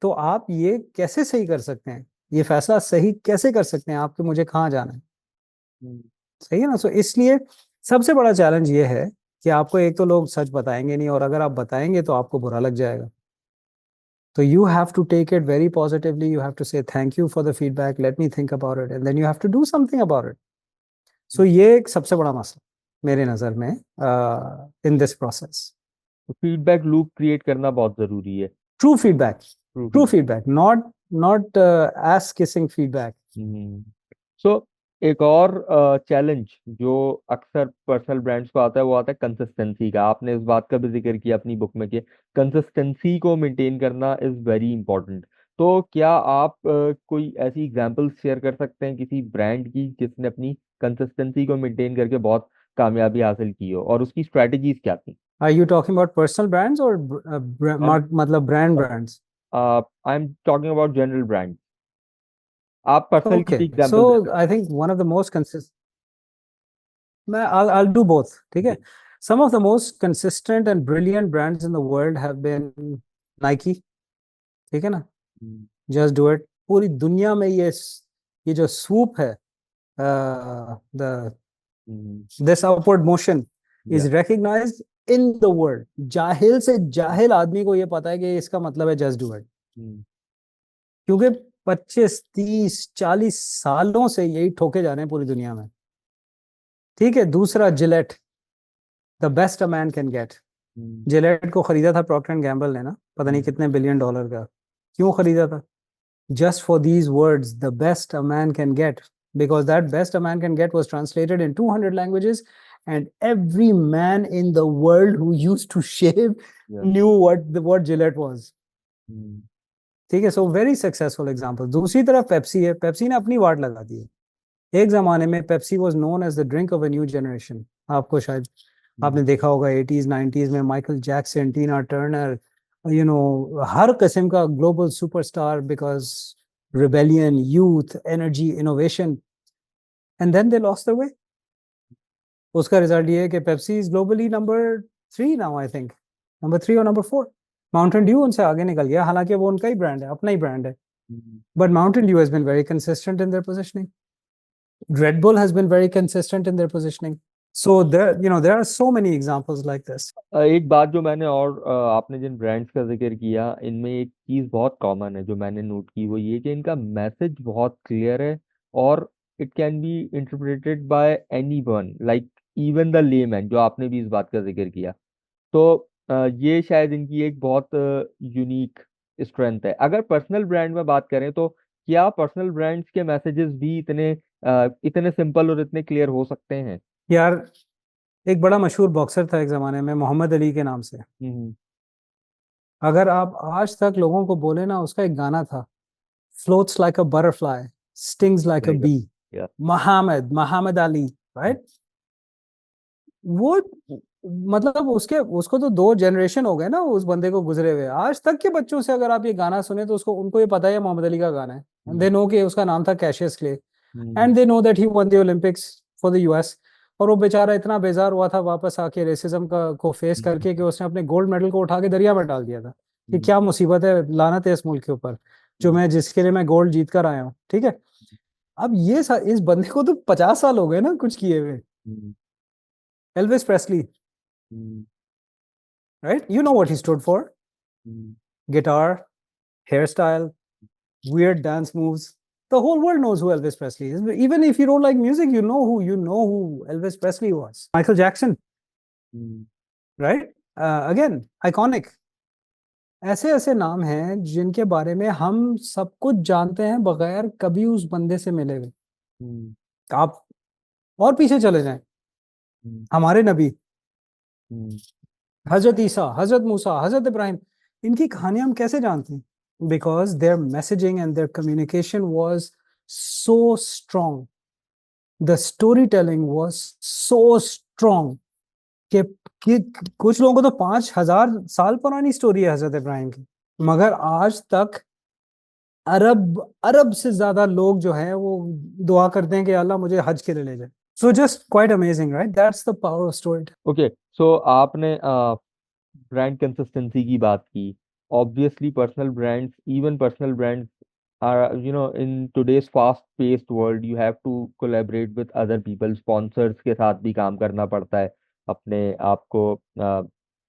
तो आप ये कैसे सही कर सकते हैं, ये फैसला सही कैसे कर सकते हैं आपके मुझे कहाँ जाना है. हम्म। सही है ना? सो इसलिए सबसे बड़ा चैलेंज ये है कि आपको एक तो लोग सच बताएंगे नहीं, और अगर आप बताएंगे तो आपको बुरा लग जाएगा. So you have to take it very positively. You have to say thank you for the feedback. Let me think about it, and then you have to do something about it. So ये एक सबसे बड़ा मसला मेरे नज़र में in this process. तो feedback loop create करना बहुत जरूरी है। True feedback, true true feedback. feedback, not ass kissing feedback. हम्म। सो एक और चैलेंज जो अक्सर पर्सनल ब्रांड्स को आता है वो आता है कंसिस्टेंसी का। आपने इस बात का भी जिक्र किया अपनी बुक में कि कंसिस्टेंसी को मेंटेन करना इज वेरी इंपॉर्टेंट। तो क्या आप कोई ऐसी एग्जांपल्स शेयर कर सकते हैं किसी ब्रांड की जिसने अपनी कंसिस्टेंसी को मेंटेन करके बहुत कामयाबी हासिल की हो और उसकी स्ट्रेटजीज क्या थी? Are you talking about personal brands or मतलब brand brands? I am talking about general brand. आप पर्सनल की भी Okay, एग्जांपल दे so सकते I think one of the most consistent, I'll do both. ठीक हैं। है? Some of the most consistent and brilliant brands in the world have been Nike. ठीक है ना? जी। Just do it. पूरी दुनिया में ये जो सूप है, the hmm. This upward motion या। Is recognised in the world. जाहिल से जाहिल आदमी को ये पता है कि इसका मतलब है जस्ट डू इट. हम्म। क्योंकि 25 30 40 सालों से यही ठोके जा रहे हैं पूरी दुनिया में. ठीक है? दूसरा Gillette, the best a man can gate. Hmm. Gillette को खरीदा था प्रॉक्टर एंड गैम्बल ने ना, पता नहीं हम्म। कितने बिलियन डॉलर का. क्यों खरीदा था? Just for these words, the best a man can get, because that best a man can get was translated in 200 languages, and every man in the world who used to shave या। knew what Gillette was. हम्म। ठीक है? So very successful example. दूसरी तरफ Pepsi है. Pepsi ने अपनी वाट लगा दी है. एक जमाने में Pepsi was known as the drink of a new generation. आपको शायद आपने देखा होगा 80s 90s में माइकल जैक्सन, टीना टर्नर, हर किस्म का global superstar, because rebellion, youth, energy, innovation, and then they lost the way. उसका रिजल्ट ये है कि Pepsi is globally number 3 now, I think number 3 और नंबर 4। माउंटेन ड्यू उनसे आगे निकल गया, हालांकि वो उनका ही ब्रांड है, अपना ही ब्रांड है, but Mountain Dew has been very consistent in their positioning. Red Bull has been very consistent in their positioning. So there are so many examples like this. एक बात जो मैंने और आपने जिन ब्रांड्स का जिक्र किया, इनमें एक चीज बहुत कॉमन है जो मैंने नोट की, वो ये कि इनका मैसेज बहुत क्लियर है और it can be interpreted bye anyone, like even the layman, जो आपने भी इस बात का जिक्र किया। तो ये शायद इनकी एक बहुत यूनिक स्ट्रेंथ है। अगर पर्सनल ब्रांड में बात करें तो क्या पर्सनल ब्रांड्स के मैसेजेस भी इतने सिंपल और इतने क्लियर हो सकते हैं? यार, एक बड़ा मशहूर बॉक्सर था एक जमाने में, मोहम्मद अली के नाम से। हम्म। अगर आप आज तक लोगों को बोले ना, उसका एक गाना था, floats like a butterfly, stings like a Very good. Bee, Yeah. Muhammad Ali, right? वो मतलब उसको तो 2 जनरेशन हो गए ना उस बंदे को गुजरे हुए। आज तक के बच्चों से अगर आप ये गाना सुने तो उनको ये पता है मोहम्मद अली का गाना है। दे नो कि उसका नाम था Cassius clay, and they know that he one the Olympics for the US. और वो बेचारा इतना बेजार हुआ था वापस आके रेसिज्म को फेस करके कि उसने अपने गोल्ड मेडल को उठा के दरिया में डाल दिया था कि क्या मुसीबत है, लानत है इस मुल्क के ऊपर, जिसके लिए मैं गोल्ड जीत कर आया हूँ। ठीक है, अब इस बंदे को तो 50 साल हो गए ना कुछ किए हुए। Elvis Presley, right? You know what he stood for? Guitar, hairstyle, weird dance moves. The whole world knows who Elvis Presley is. Even if you don't like music, you know who Elvis Presley was. Michael Jackson, right? Again, iconic. ऐसे ऐसे नाम हैं जिनके बारे में हम सब कुछ जानते हैं बगैर कभी उस बंदे से मिले हुए। आप और पीछे चले जाएं, हमारे नबी, हजरत ईसा, हजरत मूसा, हजरत इब्राहिम, इनकी कहानियां हम कैसे जानते हैं? Because their messaging and their communication was so strong, the story telling was so strong कि, कि कुछ लोगों को तो 5000 साल पुरानी स्टोरी है हजरत इब्राहिम की, मगर आज तक अरब अरब से ज्यादा लोग जो हैं वो दुआ करते हैं कि अल्लाह मुझे हज के लिए ले जाए। So just quite amazing, right? That's the power of story. Okay, so आपने ब्रांड कंसिस्टेंसी की बात की। Obviously personal brands are, in today's fast paced world, you have to collaborate with other people, sponsors के साथ भी काम करना पड़ता है अपने आप को,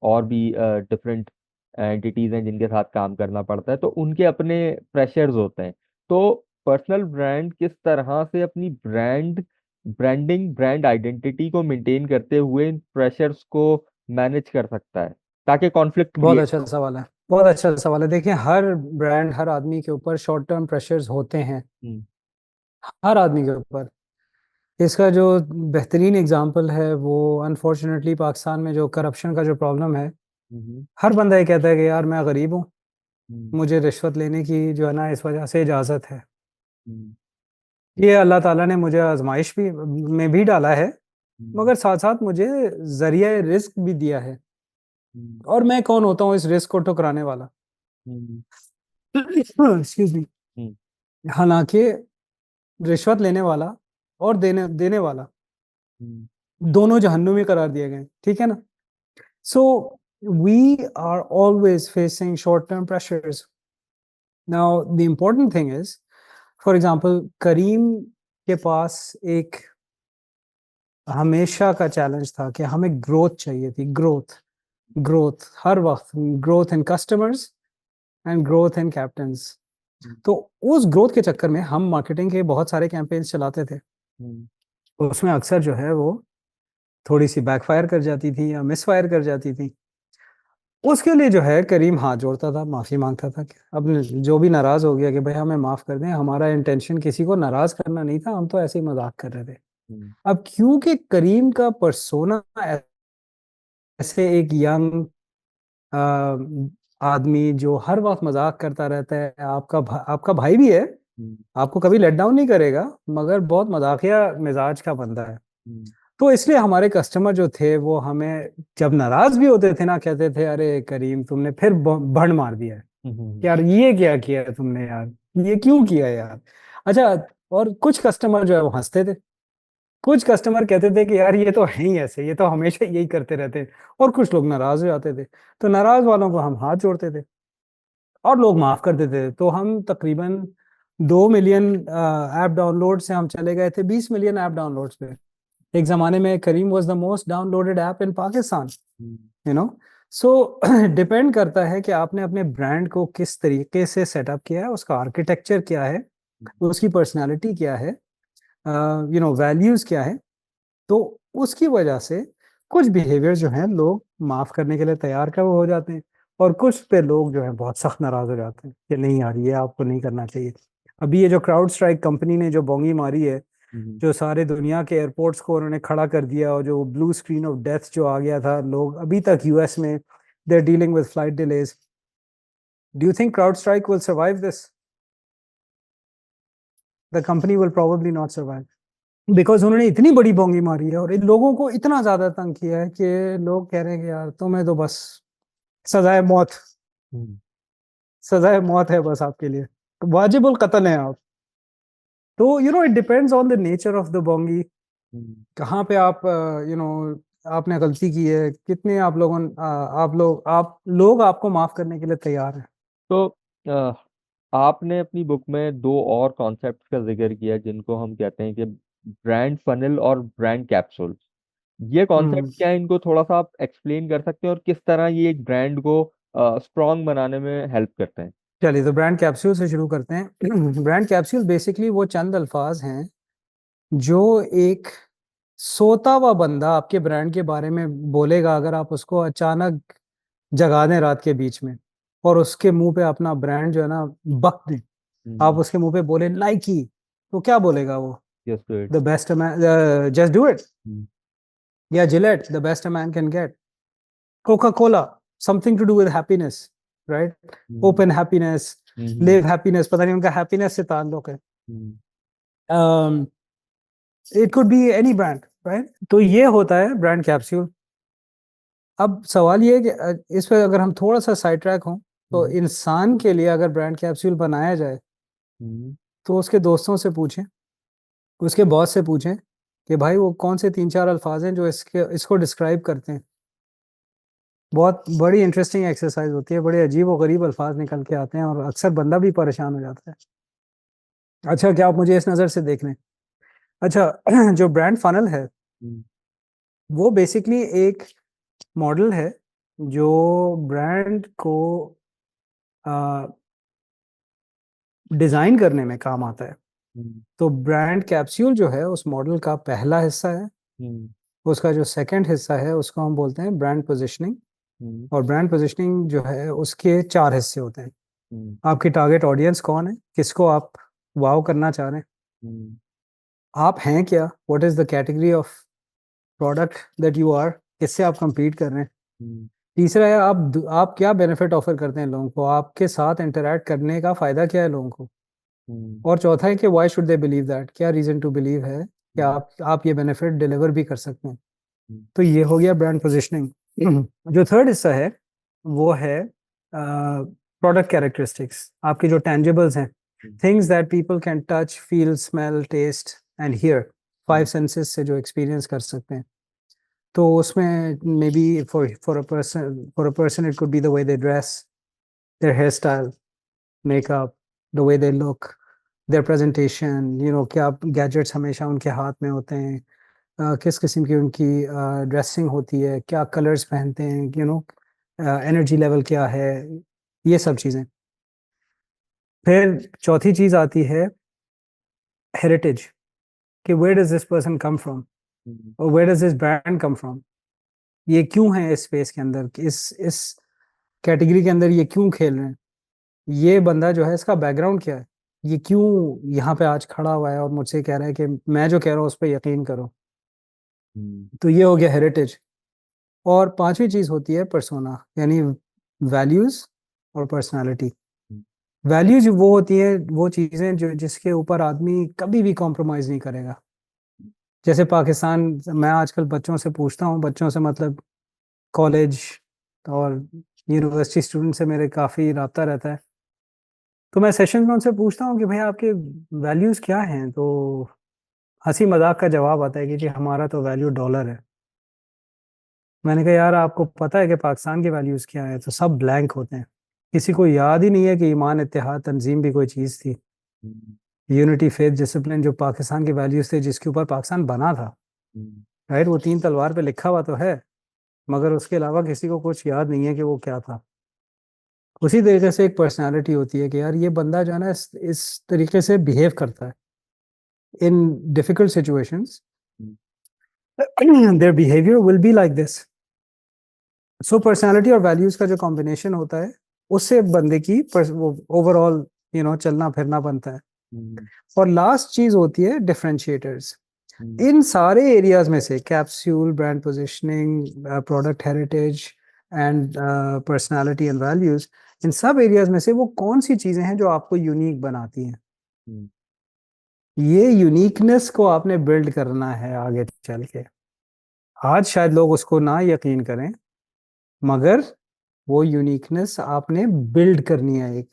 और भी डिफरेंट एंटिटीज हैं जिनके साथ काम करना पड़ता है, तो उनके अपने प्रेशर्स होते हैं। तो पर्सनल ब्रांड किस तरह से अपनी ब्रांड आइडेंटिटी को मेंटेन करते हुए इन प्रेशर्स को मैनेज कर सकता है ताकि कॉन्फ्लिक्ट बहुत क्रिएट अच्छा सवाल है, बहुत अच्छा सवाल है। देखिए, हर ब्रांड, हर आदमी के ऊपर शॉर्ट टर्म प्रेशर्स होते हैं, हो? हर आदमी के ऊपर। इसका जो बेहतरीन एग्जांपल है वो अनफॉर्चुनेटली पाकिस्तान में जो करप्शन का जो प्रॉब्लम है, हम्म। हर बंदा ये कहता है कि यार मैं गरीब हूँ, हम्म। मुझे रिश्वत लेने की जो है ना इस वजह से इजाज़त है। हम्म। ये अल्लाह ताला ने मुझे आजमाइश में भी डाला है, हम्म। मगर साथ साथ मुझे जरिया रिस्क भी दिया है। हम्म। और मैं कौन होता हूँ इस रिस्क को ठुकराने वाला? हम्म। Excuse me. हम्म। हालांकि रिश्वत लेने वाला और देने देने वाला हम्म। दोनों जहन्नुमी करार दिए गए, ठीक है ना? So we are always facing short term pressures. Now the important thing is, for example, Careem के पास एक हमेशा का चैलेंज था कि हमें ग्रोथ चाहिए थी, ग्रोथ, ग्रोथ हर वक्त, growth in customers and growth in captains. तो उस ग्रोथ के चक्कर में हम मार्केटिंग के बहुत सारे कैंपेन्स चलाते थे, हम्म। उसमें अक्सर जो है वो थोड़ी सी बैकफायर कर जाती थी या मिसफायर कर जाती थी। उसके लिए जो है करीम हाथ जोड़ता था, माफी मांगता था कि अब जो भी नाराज हो गया कि भाई हमें माफ कर दें, हमारा इंटेंशन किसी को नाराज करना नहीं था, हम तो ऐसे ही मजाक कर रहे थे। हम्म। अब क्योंकि करीम का पर्सोना ऐसे एक यंग आदमी जो हर वक्त मजाक करता रहता है, आपका भाई भी है, आपको कभी लेट डाउन नहीं करेगा, मगर बहुत मजाकिया मिजाज का बंदा है। हम्म, तो इसलिए हमारे कस्टमर जो थे वो हमें जब नाराज भी होते थे ना, कहते थे अरे करीम तुमने फिर भंड मार दिया है हम्म, यार, ये क्या किया है तुमने यार, ये क्यों किया यार। अच्छा, और कुछ कस्टमर जो है वो हंसते थे, कुछ कस्टमर कहते थे कि यार ये तो है ही ऐसे, ये तो हमेशा यही करते रहते हैं, और कुछ लोग नाराज हो जाते थे। तो नाराज वालों को हम हाथ जोड़ते थे और लोग माफ कर देते थे। तो हम तकरीबन 2 मिलियन ऐप डाउनलोड से हम चले गए थे 20 मिलियन ऐप डाउनलोड्स पे। एक जमाने में Careem was the most downloaded app in Pakistan, you know. So depend करता है कि आपने अपने ब्रांड को किस तरीके से सेटअप किया है, उसका आर्किटेक्चर क्या है, उसकी पर्सनालिटी क्या है, वैल्यूज क्या है। तो उसकी वजह से कुछ बिहेवियर जो है लोग माफ करने के लिए तैयार का वो हो जाते हैं, और कुछ पे लोग जो है बहुत सख्त नाराज हो जाते हैं कि नहीं यार ये आपको नहीं करना चाहिए। अभी ये जो क्राउड स्ट्राइक कंपनी ने जो बोंगी मारी है, हम्म, जो सारे दुनिया के एयरपोर्ट्स को उन्होंने खड़ा कर दिया, और जो ब्लू स्क्रीन ऑफ डेथ जो आ गया था, लोग अभी तक यूएस में they are dealing with flight delays. Do you think CrowdStrike will survive this? The company will probably not survive, because उन्होंने इतनी बड़ी बोंगी मारी है और इन लोगों को इतना ज्यादा तंग किया है कि लोग कह रहे हैं कि यार तुम्हें तो बस सजाए मौत, हम्म, सजाए मौत है बस आपके लिए, वाजिबुल कत्ल है आप। तो it depends on the nature of the बोंगी, हम्म। कहाँ पे आप आपने गलती की है, कितने आप लोगों आप लोग आपको माफ करने के लिए तैयार हैं। तो अ, आपने अपनी बुक में दो और कॉन्सेप्ट का जिक्र किया जिनको हम कहते हैं कि ब्रांड फनल और ब्रांड कैप्सूल। ये कॉन्सेप्ट हम्म क्या है, इनको थोड़ा सा आप एक्सप्लेन कर सकते हैं और किस तरह ये एक ब्रांड को स्ट्रॉन्ग बनाने में हेल्प करते हैं? चलिए, तो ब्रांड कैप्सूल से शुरू करते हैं। ब्रांड कैप्सूल बेसिकली वो चंद अल्फाज हैं जो एक सोता हुआ बंदा आपके ब्रांड के बारे में बोलेगा, अगर आप उसको अचानक जगा दें रात के बीच में और उसके मुंह पे अपना ब्रांड जो है ना बक दें, आप उसके मुंह पे बोले नाइकी, तो क्या बोलेगा वो? Yes to it. The best man, just do it. या Gillette, the best a man can get. Coca Cola, something to do with happiness, right? Open happiness, live happiness, पता नहीं उनका हैप्पीनेस से ताल्लुक है। It could be any brand, right? तो ये होता है ब्रांड कैप्सूल। अब सवाल ये है कि इस पर अगर हम थोड़ा सा साइड ट्रैक हों, तो इंसान के लिए अगर ब्रांड कैप्सूल बनाया जाए, तो उसके दोस्तों से पूछें, उसके बॉस से पूछें कि भाई वो कौन से 3-4 अल्फाज हैं जो इसको डिस्क्राइब करते हैं। बहुत बड़ी इंटरेस्टिंग एक्सरसाइज होती है, बड़े अजीब और गरीब अल्फाज निकल के आते हैं और अक्सर बंदा भी परेशान हो जाता है। अच्छा, क्या आप मुझे इस नज़र से देख लें? अच्छा, जो ब्रांड फनल है वो बेसिकली एक मॉडल है जो ब्रांड को डिजाइन करने में काम आता है। तो ब्रांड कैप्सूल जो है उस मॉडल का पहला हिस्सा है। उसका जो सेकंड हिस्सा है उसको हम बोलते हैं ब्रांड पोजिशनिंग। और ब्रांड पोजिशनिंग जो है उसके 4 हिस्से होते हैं। आपकी टारगेट ऑडियंस कौन है, किसको आप वाव करना चाह रहे हैं, आप हैं क्या, what is the category of product that you are, किससे आप compete कर रहे हैं। तीसरा है आप क्या बेनिफिट ऑफर करते हैं लोगों को, आपके साथ इंटरेक्ट करने का फायदा क्या है लोगों को। और चौथा है कि why should they believe that, क्या रीजन टू बिलीव है कि आप ये बेनिफिट डिलीवर भी कर सकते हैं। तो ये हो गया ब्रांड पोजिशनिंग। जो थर्ड हिस्सा है वो है प्रोडक्ट कैरेक्टरिस्टिक्स, आपके जो टेंजिबल्स हैं, things that people can touch, feel, smell, taste and hear, 5 senses से जो एक्सपीरियंस कर सकते हैं। तो उसमें maybe for a person it could be the way they dress, their hairstyle, makeup, the way they look, their presentation, क्या gadgets हमेशा उनके हाथ में होते हैं, किस किस्म की उनकी ड्रेसिंग होती है, क्या कलर्स पहनते हैं, एनर्जी लेवल क्या है, ये सब चीज़ें। फिर चौथी चीज़ आती है हेरिटेज, कि where does this person come from, और where does this brand come from. ये क्यों है इस स्पेस के अंदर, इस कैटेगरी के अंदर ये क्यों खेल रहे हैं, ये बंदा जो है इसका बैकग्राउंड क्या है, ये क्यों यहाँ पे आज खड़ा हुआ है और मुझसे कह रहा है कि मैं जो कह रहा हूँ उस पर यकीन करो। तो ये हो गया हेरिटेज। और पांचवी चीज होती है पर्सोना, यानी वैल्यूज और पर्सनालिटी। वैल्यूज वो होती है, वो चीजें जो जिसके ऊपर आदमी कभी भी कॉम्प्रोमाइज नहीं करेगा। जैसे पाकिस्तान, मैं आजकल बच्चों से पूछता हूँ, बच्चों से मतलब कॉलेज और यूनिवर्सिटी स्टूडेंट से मेरे काफ़ी राब्ता रहता है, तो मैं सेशन में उनसे पूछता हूँ कि भाई आपके वैल्यूज़ क्या हैं, तो हंसी मजाक का जवाब आता है कि जी हमारा तो वैल्यू डॉलर है। मैंने कहा यार आपको पता है कि पाकिस्तान की वैल्यूज़ क्या है? तो सब ब्लैंक होते हैं, किसी को याद ही नहीं है कि ईमान इत्तेहाद तंजीम भी कोई चीज़ थी, हम्म, यूनिटी फेथ डिसिप्लिन जो पाकिस्तान की वैल्यूज़ थे, जिसके ऊपर पाकिस्तान बना था। हम्म, राइट, वो तीन तलवार पे लिखा हुआ तो है, मगर उसके अलावा किसी को कुछ याद नहीं है कि वो क्या था। उसी तरीके से एक पर्सनालिटी होती है कि यार ये बंदा जो है ना इस तरीके से बिहेव करता है इन difficult situations, hmm, their behaviour will be like this. So personality और वैल्यूज का जो कॉम्बिनेशन होता है, उससे बंदे की वो ओवरऑल चलना फिरना बनता है। हम्म, और लास्ट चीज होती है डिफरेंशिएटर्स। हम्म, इन सारे एरियाज में से capsule, brand positioning, product heritage and personality and values, इन सब एरियाज में से वो कौन सी चीजें हैं जो आपको यूनिक बनाती हैं? हम्म, ये यूनिकनेस को आपने बिल्ड करना है आगे चल के। आज शायद लोग उसको ना यकीन करें, मगर वो यूनिकनेस आपने बिल्ड करनी है, एक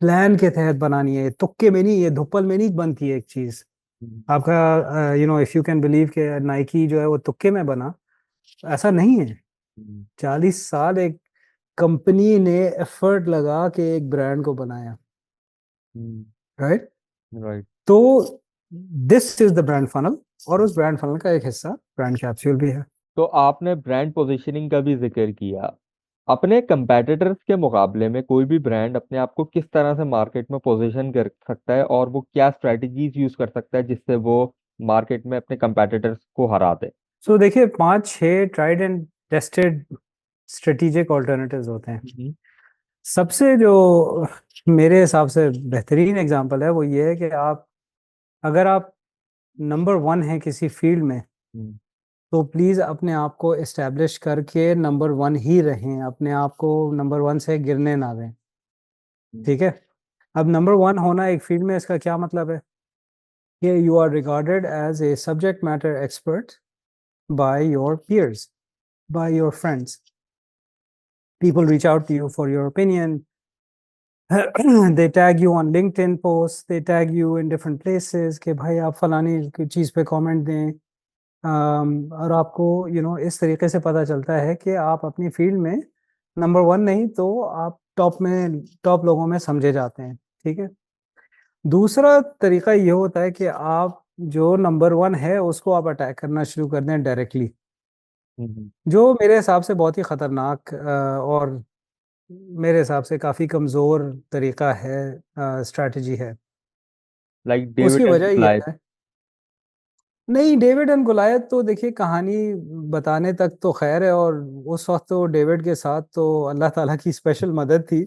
प्लान के तहत बनानी है, तुक्के में नहीं, ये धुप्पल में नहीं बनती है एक चीज। हम्म, आपका इफ यू कैन बिलीव के नाइकी जो है वो तुक्के में बना, ऐसा नहीं है। हम्म, 40 साल एक कंपनी ने एफर्ट लगा के एक ब्रांड को बनाया। हम्म, राइट। राइट। तो this is the brand funnel, और उस ब्रांड फनल का एक हिस्सा ब्रांड कैप्सूल भी है। तो आपने ब्रांड पोजीशनिंग का भी जिक्र किया। अपने कंपेटिटर्स के मुकाबले में कोई भी ब्रांड अपने आप को किस तरह से मार्केट में पोजीशन कर सकता है और वो क्या स्ट्रेटजीज यूज कर सकता है जिससे वो मार्केट में अपने कंपेटिटर्स को हरा दे? सो देखिए, 5-6 tried and tested strategic alternatives होते हैं। हम्म, सबसे जो मेरे हिसाब से बेहतरीन एग्जांपल है वो ये है कि अगर आप नंबर वन हैं किसी फील्ड में, हम्म, तो प्लीज़ अपने आप को इस्टेब्लिश करके नंबर वन ही रहें, अपने आप को नंबर वन से गिरने ना दें। हम्म, ठीक है। अब नंबर वन होना एक फील्ड में, इसका क्या मतलब है? कि you are regarded as a subject matter expert by your peers, by your friends. People reach out to you for your opinion. They tag you on LinkedIn posts, they tag you in different places कि भाई आप फलानी चीज़ पे comment दें। और आपको इस तरीके से पता चलता है कि आप अपनी फील्ड में नंबर वन नहीं तो आप टॉप लोगों में समझे जाते हैं। ठीक है। दूसरा तरीका ये होता है कि आप जो नंबर वन है उसको आप अटैक करना शुरू कर दें डायरेक्टली, हम्म। जो मेरे हिसाब से बहुत ही खतरनाक और मेरे हिसाब से काफ़ी कमज़ोर तरीका है, स्ट्रैटेजी है। लाइक उसकी डेविड एंड वजह यह गोलायत। है, नहीं, डेविड एंड गोलायत तो देखिए कहानी बताने तक तो खैर है, और उस वक्त तो डेविड के साथ तो अल्लाह ताला की स्पेशल मदद थी।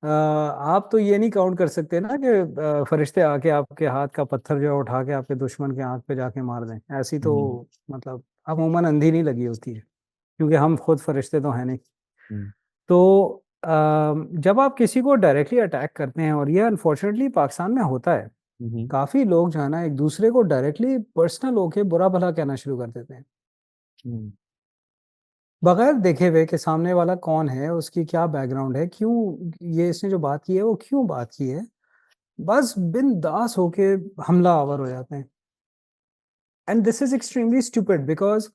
आप तो ये नहीं काउंट कर सकते ना कि फरिश्ते आके आपके हाथ का पत्थर जो है उठा के आपके दुश्मन के आंख पे जाके मार दें, ऐसी तो हम्म, मतलब अमूमन अंधी नहीं लगी होती है, क्योंकि हम खुद फरिश्ते तो हैं नहीं। हम्म, तो जब आप किसी को डायरेक्टली अटैक करते हैं, और ये अनफॉर्चुनेटली पाकिस्तान में होता है, हम्म, काफी लोग जो है ना एक दूसरे को डायरेक्टली पर्सनल होके बुरा भला कहना शुरू कर देते हैं, हम्म, बगैर देखे हुए कि सामने वाला कौन है, उसकी क्या बैकग्राउंड है, क्यों ये इसने जो बात की है वो क्यों बात की है। बस बिंदास होके हमला आवर हो जाते हैं। And this is extremely stupid, because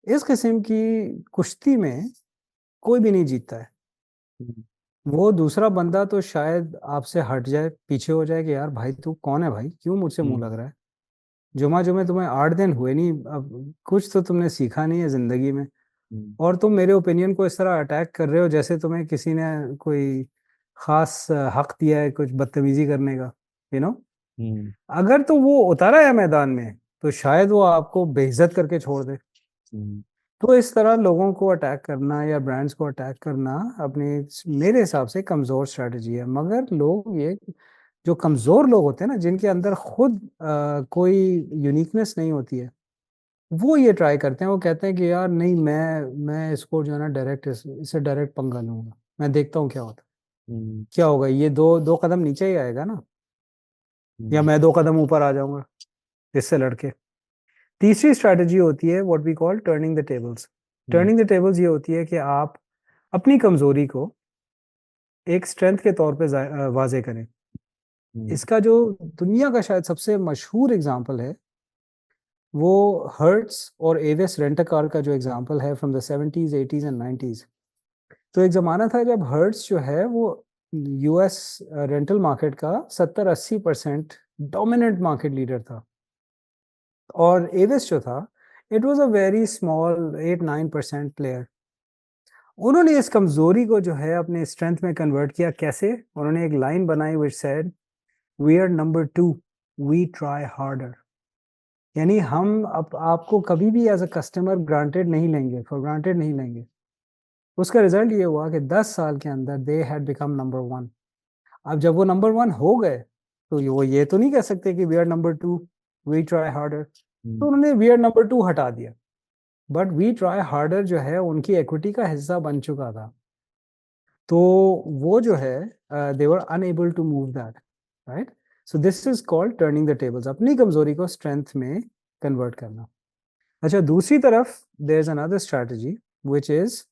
इस किस्म की कुश्ती में कोई भी नहीं जीतता है। हम्म, वो दूसरा बंदा तो शायद आपसे हट जाए, पीछे हो जाए कि यार भाई तू कौन है, भाई क्यों मुझसे मुंह हम्म, लग रहा है? जुमा जुमे तुम्हें 8 दिन हुए नहीं, अब कुछ तो तुमने सीखा नहीं है जिंदगी में, हम्म, और तुम मेरे ओपिनियन को इस तरह अटैक कर रहे हो जैसे तुम्हें किसी ने कोई खास हक दिया है कुछ बदतमीजी करने का। यू नो हम्म, अगर तो वो उतारा है मैदान में, तो शायद वो आपको बेइज्जत करके छोड़ दे। हम्म, तो इस तरह लोगों को अटैक करना या ब्रांड्स को अटैक करना अपनी मेरे हिसाब से कमज़ोर स्ट्रेटजी है। मगर लोग ये जो कमज़ोर लोग होते हैं ना, जिनके अंदर खुद कोई यूनिकनेस नहीं होती है, वो ये ट्राई करते हैं, वो कहते हैं कि यार नहीं, मैं इसको जो है ना डायरेक्ट इससे डायरेक्ट पंगा लूंगा, मैं देखता हूँ क्या होता है। क्या होगा, ये दो दो कदम नीचे ही आएगा ना, या मैं 2 कदम ऊपर आ जाऊंगा इससे लड़के। तीसरी स्ट्रैटेजी होती है what we call turning the tables. Turning the tables ये होती है कि आप अपनी कमजोरी को एक स्ट्रेंथ के तौर पे वाजे करें। इसका जो दुनिया का शायद सबसे मशहूर एग्जाम्पल है वो हर्ट्स और एविस रेंट कार का जो एग्जाम्पल है from the 70s 80s and 90s। तो एक जमाना था जब हर्ट्स जो है वो यूएस रेंटल मार्केट का 70-80% डोमिनेंट मार्केट लीडर था, और एविस जो था it was a very small 8-9% player. उन्होंने इस कमजोरी को जो है अपने स्ट्रेंथ में कन्वर्ट किया। कैसे? उन्होंने एक लाइन बनाई which said we are number 2, we try harder. यानी हम आपको कभी भी एज अ कस्टमर ग्रांटेड नहीं लेंगे, फॉर ग्रांटेड नहीं लेंगे। उसका रिजल्ट ये हुआ कि 10 साल के अंदर दे हैड बिकम नंबर 1। अब जब वो नंबर 1 हो गए तो वो ये तो नहीं कह सकते कि we are number 2, we try harder. तो उन्होंने वी आर नंबर 2 हटा दिया, बट वी ट्राई हार्डर जो है उनकी इक्विटी का हिस्सा बन चुका था। तो वो जो है they were unable to move that, right. So this is called turning the tables, अपनी कमजोरी को स्ट्रेंथ में कन्वर्ट करना। अच्छा, दूसरी तरफ there is another strategy which is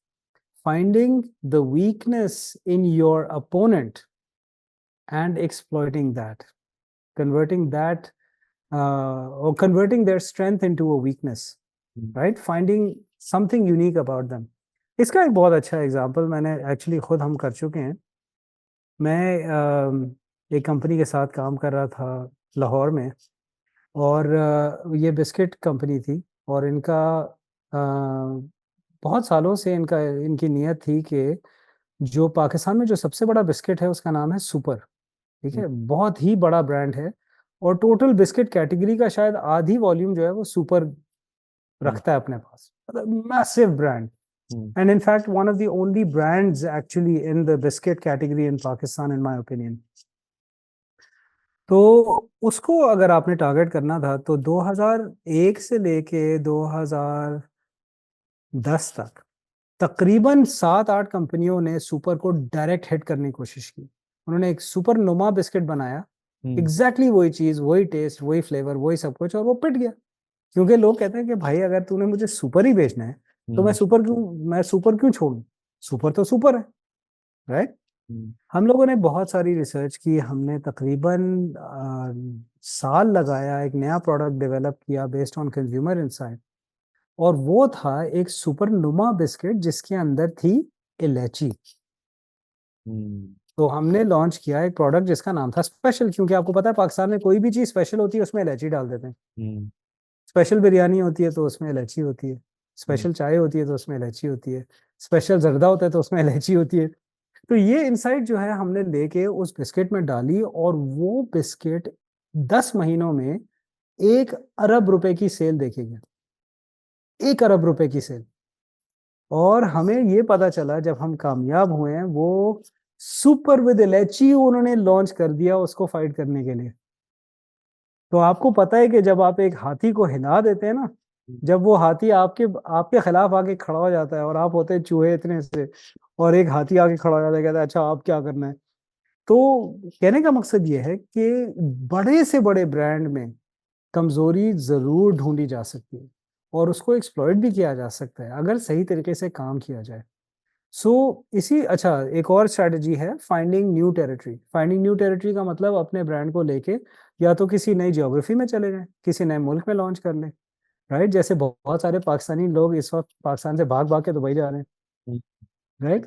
finding the weakness in your opponent and exploiting that, converting that or converting their strength into a weakness, right? Finding something unique about them. इसका एक बहुत अच्छा example मैंने actually खुद हम कर चुके हैं। मैं एक कंपनी के साथ काम कर रहा था लाहौर में, और ये बिस्किट कंपनी थी, और इनका बहुत सालों से इनकी नीयत थी कि जो पाकिस्तान में जो सबसे बड़ा बिस्किट है उसका नाम है सुपर, ठीक है, बहुत ही बड़ा ब्रांड है, और टोटल बिस्किट कैटेगरी का शायद आधी वॉल्यूम जो है वो सुपर रखता है अपने पास, मतलब massive brand, and in fact one of the only brands actually in the biscuit category in Pakistan in my opinion. तो उसको अगर आपने टारगेट करना था तो 2001 से लेके 2010 तक तकरीबन 7-8 कंपनियों ने सुपर को डायरेक्ट हिट करने की कोशिश की। उन्होंने एक सुपर नुमा बिस्किट बनाया, एग्जैक्टली वही चीज, वही टेस्ट, वही फ्लेवर, वही सब कुछ, और वो पिट गया। क्योंकि लोग कहते हैं कि भाई अगर तूने मुझे सुपर ही बेचना है तो मैं सुपर क्यों छोड़ूं, सुपर तो सुपर है, राइट। हम लोगों ने बहुत सारी रिसर्च की, हमने तकरीबन साल लगाया, एक नया प्रोडक्ट डेवलप किया बेस्ड ऑन कंज्यूमर इनसाइट, और वो था एक सुपर नुमा बिस्किट जिसके अंदर थी इलायची। तो हमने लॉन्च किया एक प्रोडक्ट जिसका नाम था स्पेशल, क्योंकि आपको पता है पाकिस्तान में कोई भी चीज स्पेशल होती है उसमें इलायची डाल देते हैं। स्पेशल बिरयानी होती है तो उसमें इलायची होती है, स्पेशल चाय होती है तो उसमें इलायची होती है, स्पेशल जर्दा होता है तो उसमें इलायची होती है। तो ये इनसाइट जो है हमने लेके उस बिस्किट में डाली, और वो बिस्किट 10 महीनों में 1 अरब रुपए की सेल देखेगी, 1 अरब रुपए की सेल। और हमें ये पता चला जब हम कामयाब हुए हैं, वो सुपर विद इलायची उन्होंने लॉन्च कर दिया उसको फाइट करने के लिए। तो आपको पता है कि जब आप एक हाथी को हिला देते हैं ना, जब वो हाथी आपके आपके खिलाफ आके खड़ा हो जाता है, और आप होते हैं चूहे इतने से, और एक हाथी आके खड़ा हो जाता है, कहता है अच्छा आप क्या करना है। तो कहने का मकसद ये है कि बड़े से बड़े ब्रांड में कमजोरी जरूर ढूंढी जा सकती है, और उसको एक्सप्लॉइट भी किया जा सकता है अगर सही तरीके से काम किया जाए। इसी अच्छा एक और स्ट्रैटेजी है finding new territory. Finding new territory का मतलब अपने ब्रांड को लेके या तो किसी नई जियोग्राफी में चले जाएं, किसी नए मुल्क में लॉन्च कर लें, राइट। जैसे बहुत सारे पाकिस्तानी लोग इस वक्त पाकिस्तान से भाग भाग के दुबई जा रहे हैं, राइट।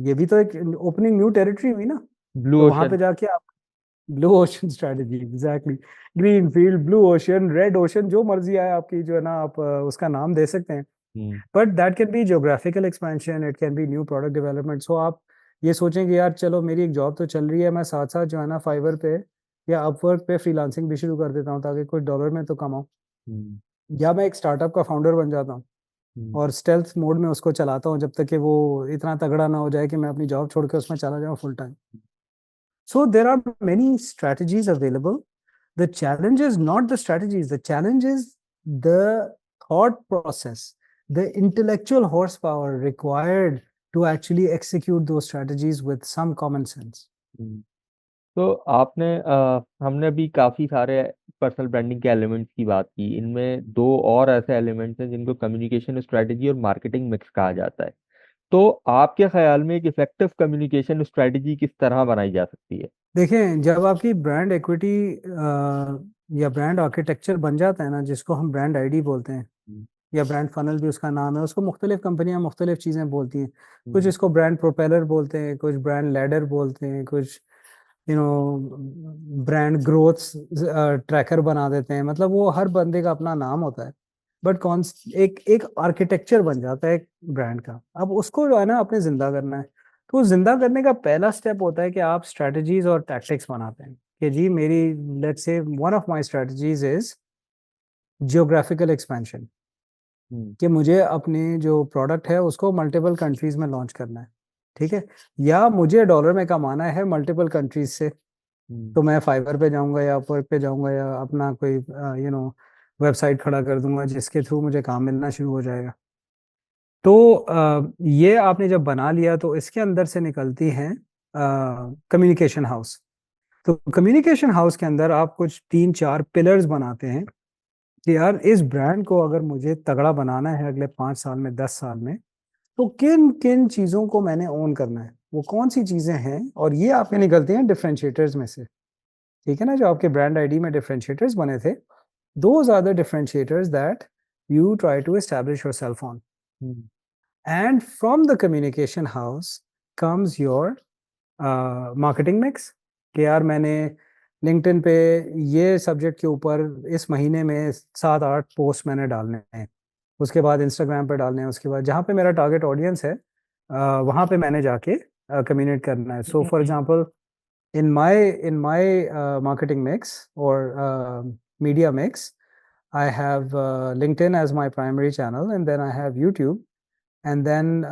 ये भी तो एक ओपनिंग न्यू टेरिटरी हुई ना। ब्लू तो वहां पे ओशन। जाके आप blue ocean strategy, exactly, green field, blue ocean, red ocean, जो मर्जी आए आपकी, जो है ना, आप उसका नाम दे सकते हैं। But that can be geographical expansion, it can be new product development. So आप ये सोचें कि यार चलो मेरी एक जॉब तो चल रही है, मैं साथ साथ जो है ना फाइवर पे या अपवर्क पे फ्रीलांसिंग भी शुरू कर देता हूँ ताकि कुछ डॉलर में तो कमाऊँ, या मैं एक स्टार्टअप का फाउंडर बन जाता हूँ और स्टेल्थ मोड में उसको चलाता हूँ जब तक कि वो इतना तगड़ा ना हो जाए कि मैं अपनी जॉब छोड़ के उसमें चला जाऊँ full time. So there are many strategies available. The challenge is not the strategies. The challenge is the thought process, the intellectual horsepower required to actually execute those strategies with some common sense. तो हमने अभी काफी सारे personal branding के elements की बात की। इनमें दो और ऐसे एलिमेंट्स हैं जिनको कम्युनिकेशन स्ट्रेटजी और मार्केटिंग मिक्स कहा जाता है। तो आपके ख्याल में एक इफेक्टिव कम्युनिकेशन स्ट्रेटजी किस तरह बनाई जा सकती है? देखें, जब आपकी ब्रांड एक्विटी या ब्रांड आर्किटेक्चर बन जाता है ना, जिसको हम ब्रांड आईडी बोलते हैं या ब्रांड फनल भी उसका नाम है, उसको मुख्तलिफ कंपनियां मुख्तलिफ चीज़ें बोलती हैं। कुछ इसको ब्रांड प्रोपेलर बोलते हैं, कुछ ब्रांड लैडर बोलते हैं, कुछ ब्रांड ग्रोथ ट्रैकर बना देते हैं। मतलब वो हर बंदे का अपना नाम होता है, बट कौन एक एक आर्किटेक्चर बन जाता है एक ब्रांड का। अब उसको जो है ना अपने जिंदा करना है, तो जिंदा करने का पहला स्टेप होता है कि आप स्ट्रेटजीज और टैक्टिक्स बनाते हैं कि जी मेरी, let's say one of my strategies is geographical expansion, कि मुझे अपने जो प्रोडक्ट है उसको मल्टीपल कंट्रीज में लॉन्च करना है, ठीक है, या मुझे डॉलर में कमाना है मल्टीपल कंट्रीज से। तो मैं फाइवर पे जाऊंगा या अपवर्क पे जाऊंगा या अपना कोई वेबसाइट खड़ा कर दूंगा जिसके थ्रू मुझे काम मिलना शुरू हो जाएगा। तो ये आपने जब बना लिया तो इसके अंदर से निकलती हैं कम्युनिकेशन हाउस। तो कम्युनिकेशन हाउस के अंदर आप कुछ 3-4 पिलर्स बनाते हैं कि यार इस ब्रांड को अगर मुझे तगड़ा बनाना है अगले 5 साल में, 10 साल में, तो किन किन चीज़ों को मैंने ओन करना है, वो कौन सी चीज़ें हैं। और ये आपके निकलती हैं डिफरेंशिएटर्स में से, ठीक है ना, जो आपके ब्रांड आईडी में डिफरेंशिएटर्स बने थे, those are the differentiators that you try to establish yourself on. And from the communication house comes your marketing mix, कि यार मैंने लिंक्डइन पे ये सब्जेक्ट के ऊपर इस महीने में 7-8 पोस्ट मैंने डालने हैं, उसके बाद इंस्टाग्राम पे डालने हैं, उसके बाद जहाँ पे मेरा टारगेट ऑडियंस है वहाँ पे मैंने जाके कम्युनिकेट करना है। So for example, in my marketing mix or media mix, I have LinkedIn as my primary channel, and then I have YouTube, and then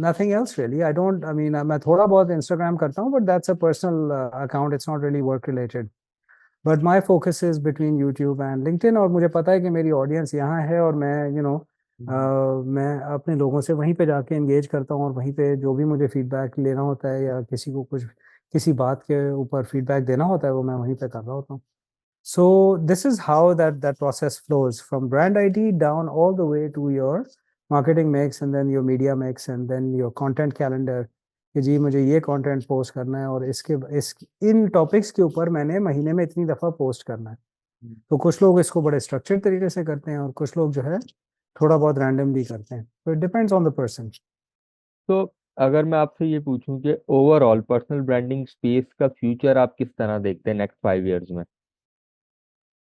nothing else really. I mean, मैं थोड़ा बहुत Instagram करता हूँ, but that's a personal account. It's not really work related. But my focus is between YouTube and LinkedIn, और मुझे पता है कि मेरी ऑडियंस यहाँ है, और मैं मैं अपने लोगों से वहीं पे जाके एंगेज करता हूँ, और वहीं पे जो भी मुझे फीडबैक लेना होता है या किसी को कुछ किसी बात के ऊपर फीडबैक देना होता है वो मैं वहीं पे कर रहा होता हूँ। So this is how that process flows from brand ID down all the way to your marketing mix and then your media mix and then your content calendar, कि जी मुझे ये कंटेंट पोस्ट करना है और इन टॉपिक्स के ऊपर मैंने महीने में इतनी दफ़ा पोस्ट करना है। तो कुछ लोग इसको बड़े स्ट्रक्चर्ड तरीके से करते हैं और कुछ लोग जो है थोड़ा बहुत रैंडमली करते हैं, तो it depends on the person. तो अगर मैं आपसे ये पूछूं कि ओवरऑल पर्सनल ब्रांडिंग स्पेस का फ्यूचर आप किस तरह देखते हैं नेक्स्ट 5 इयर्स में?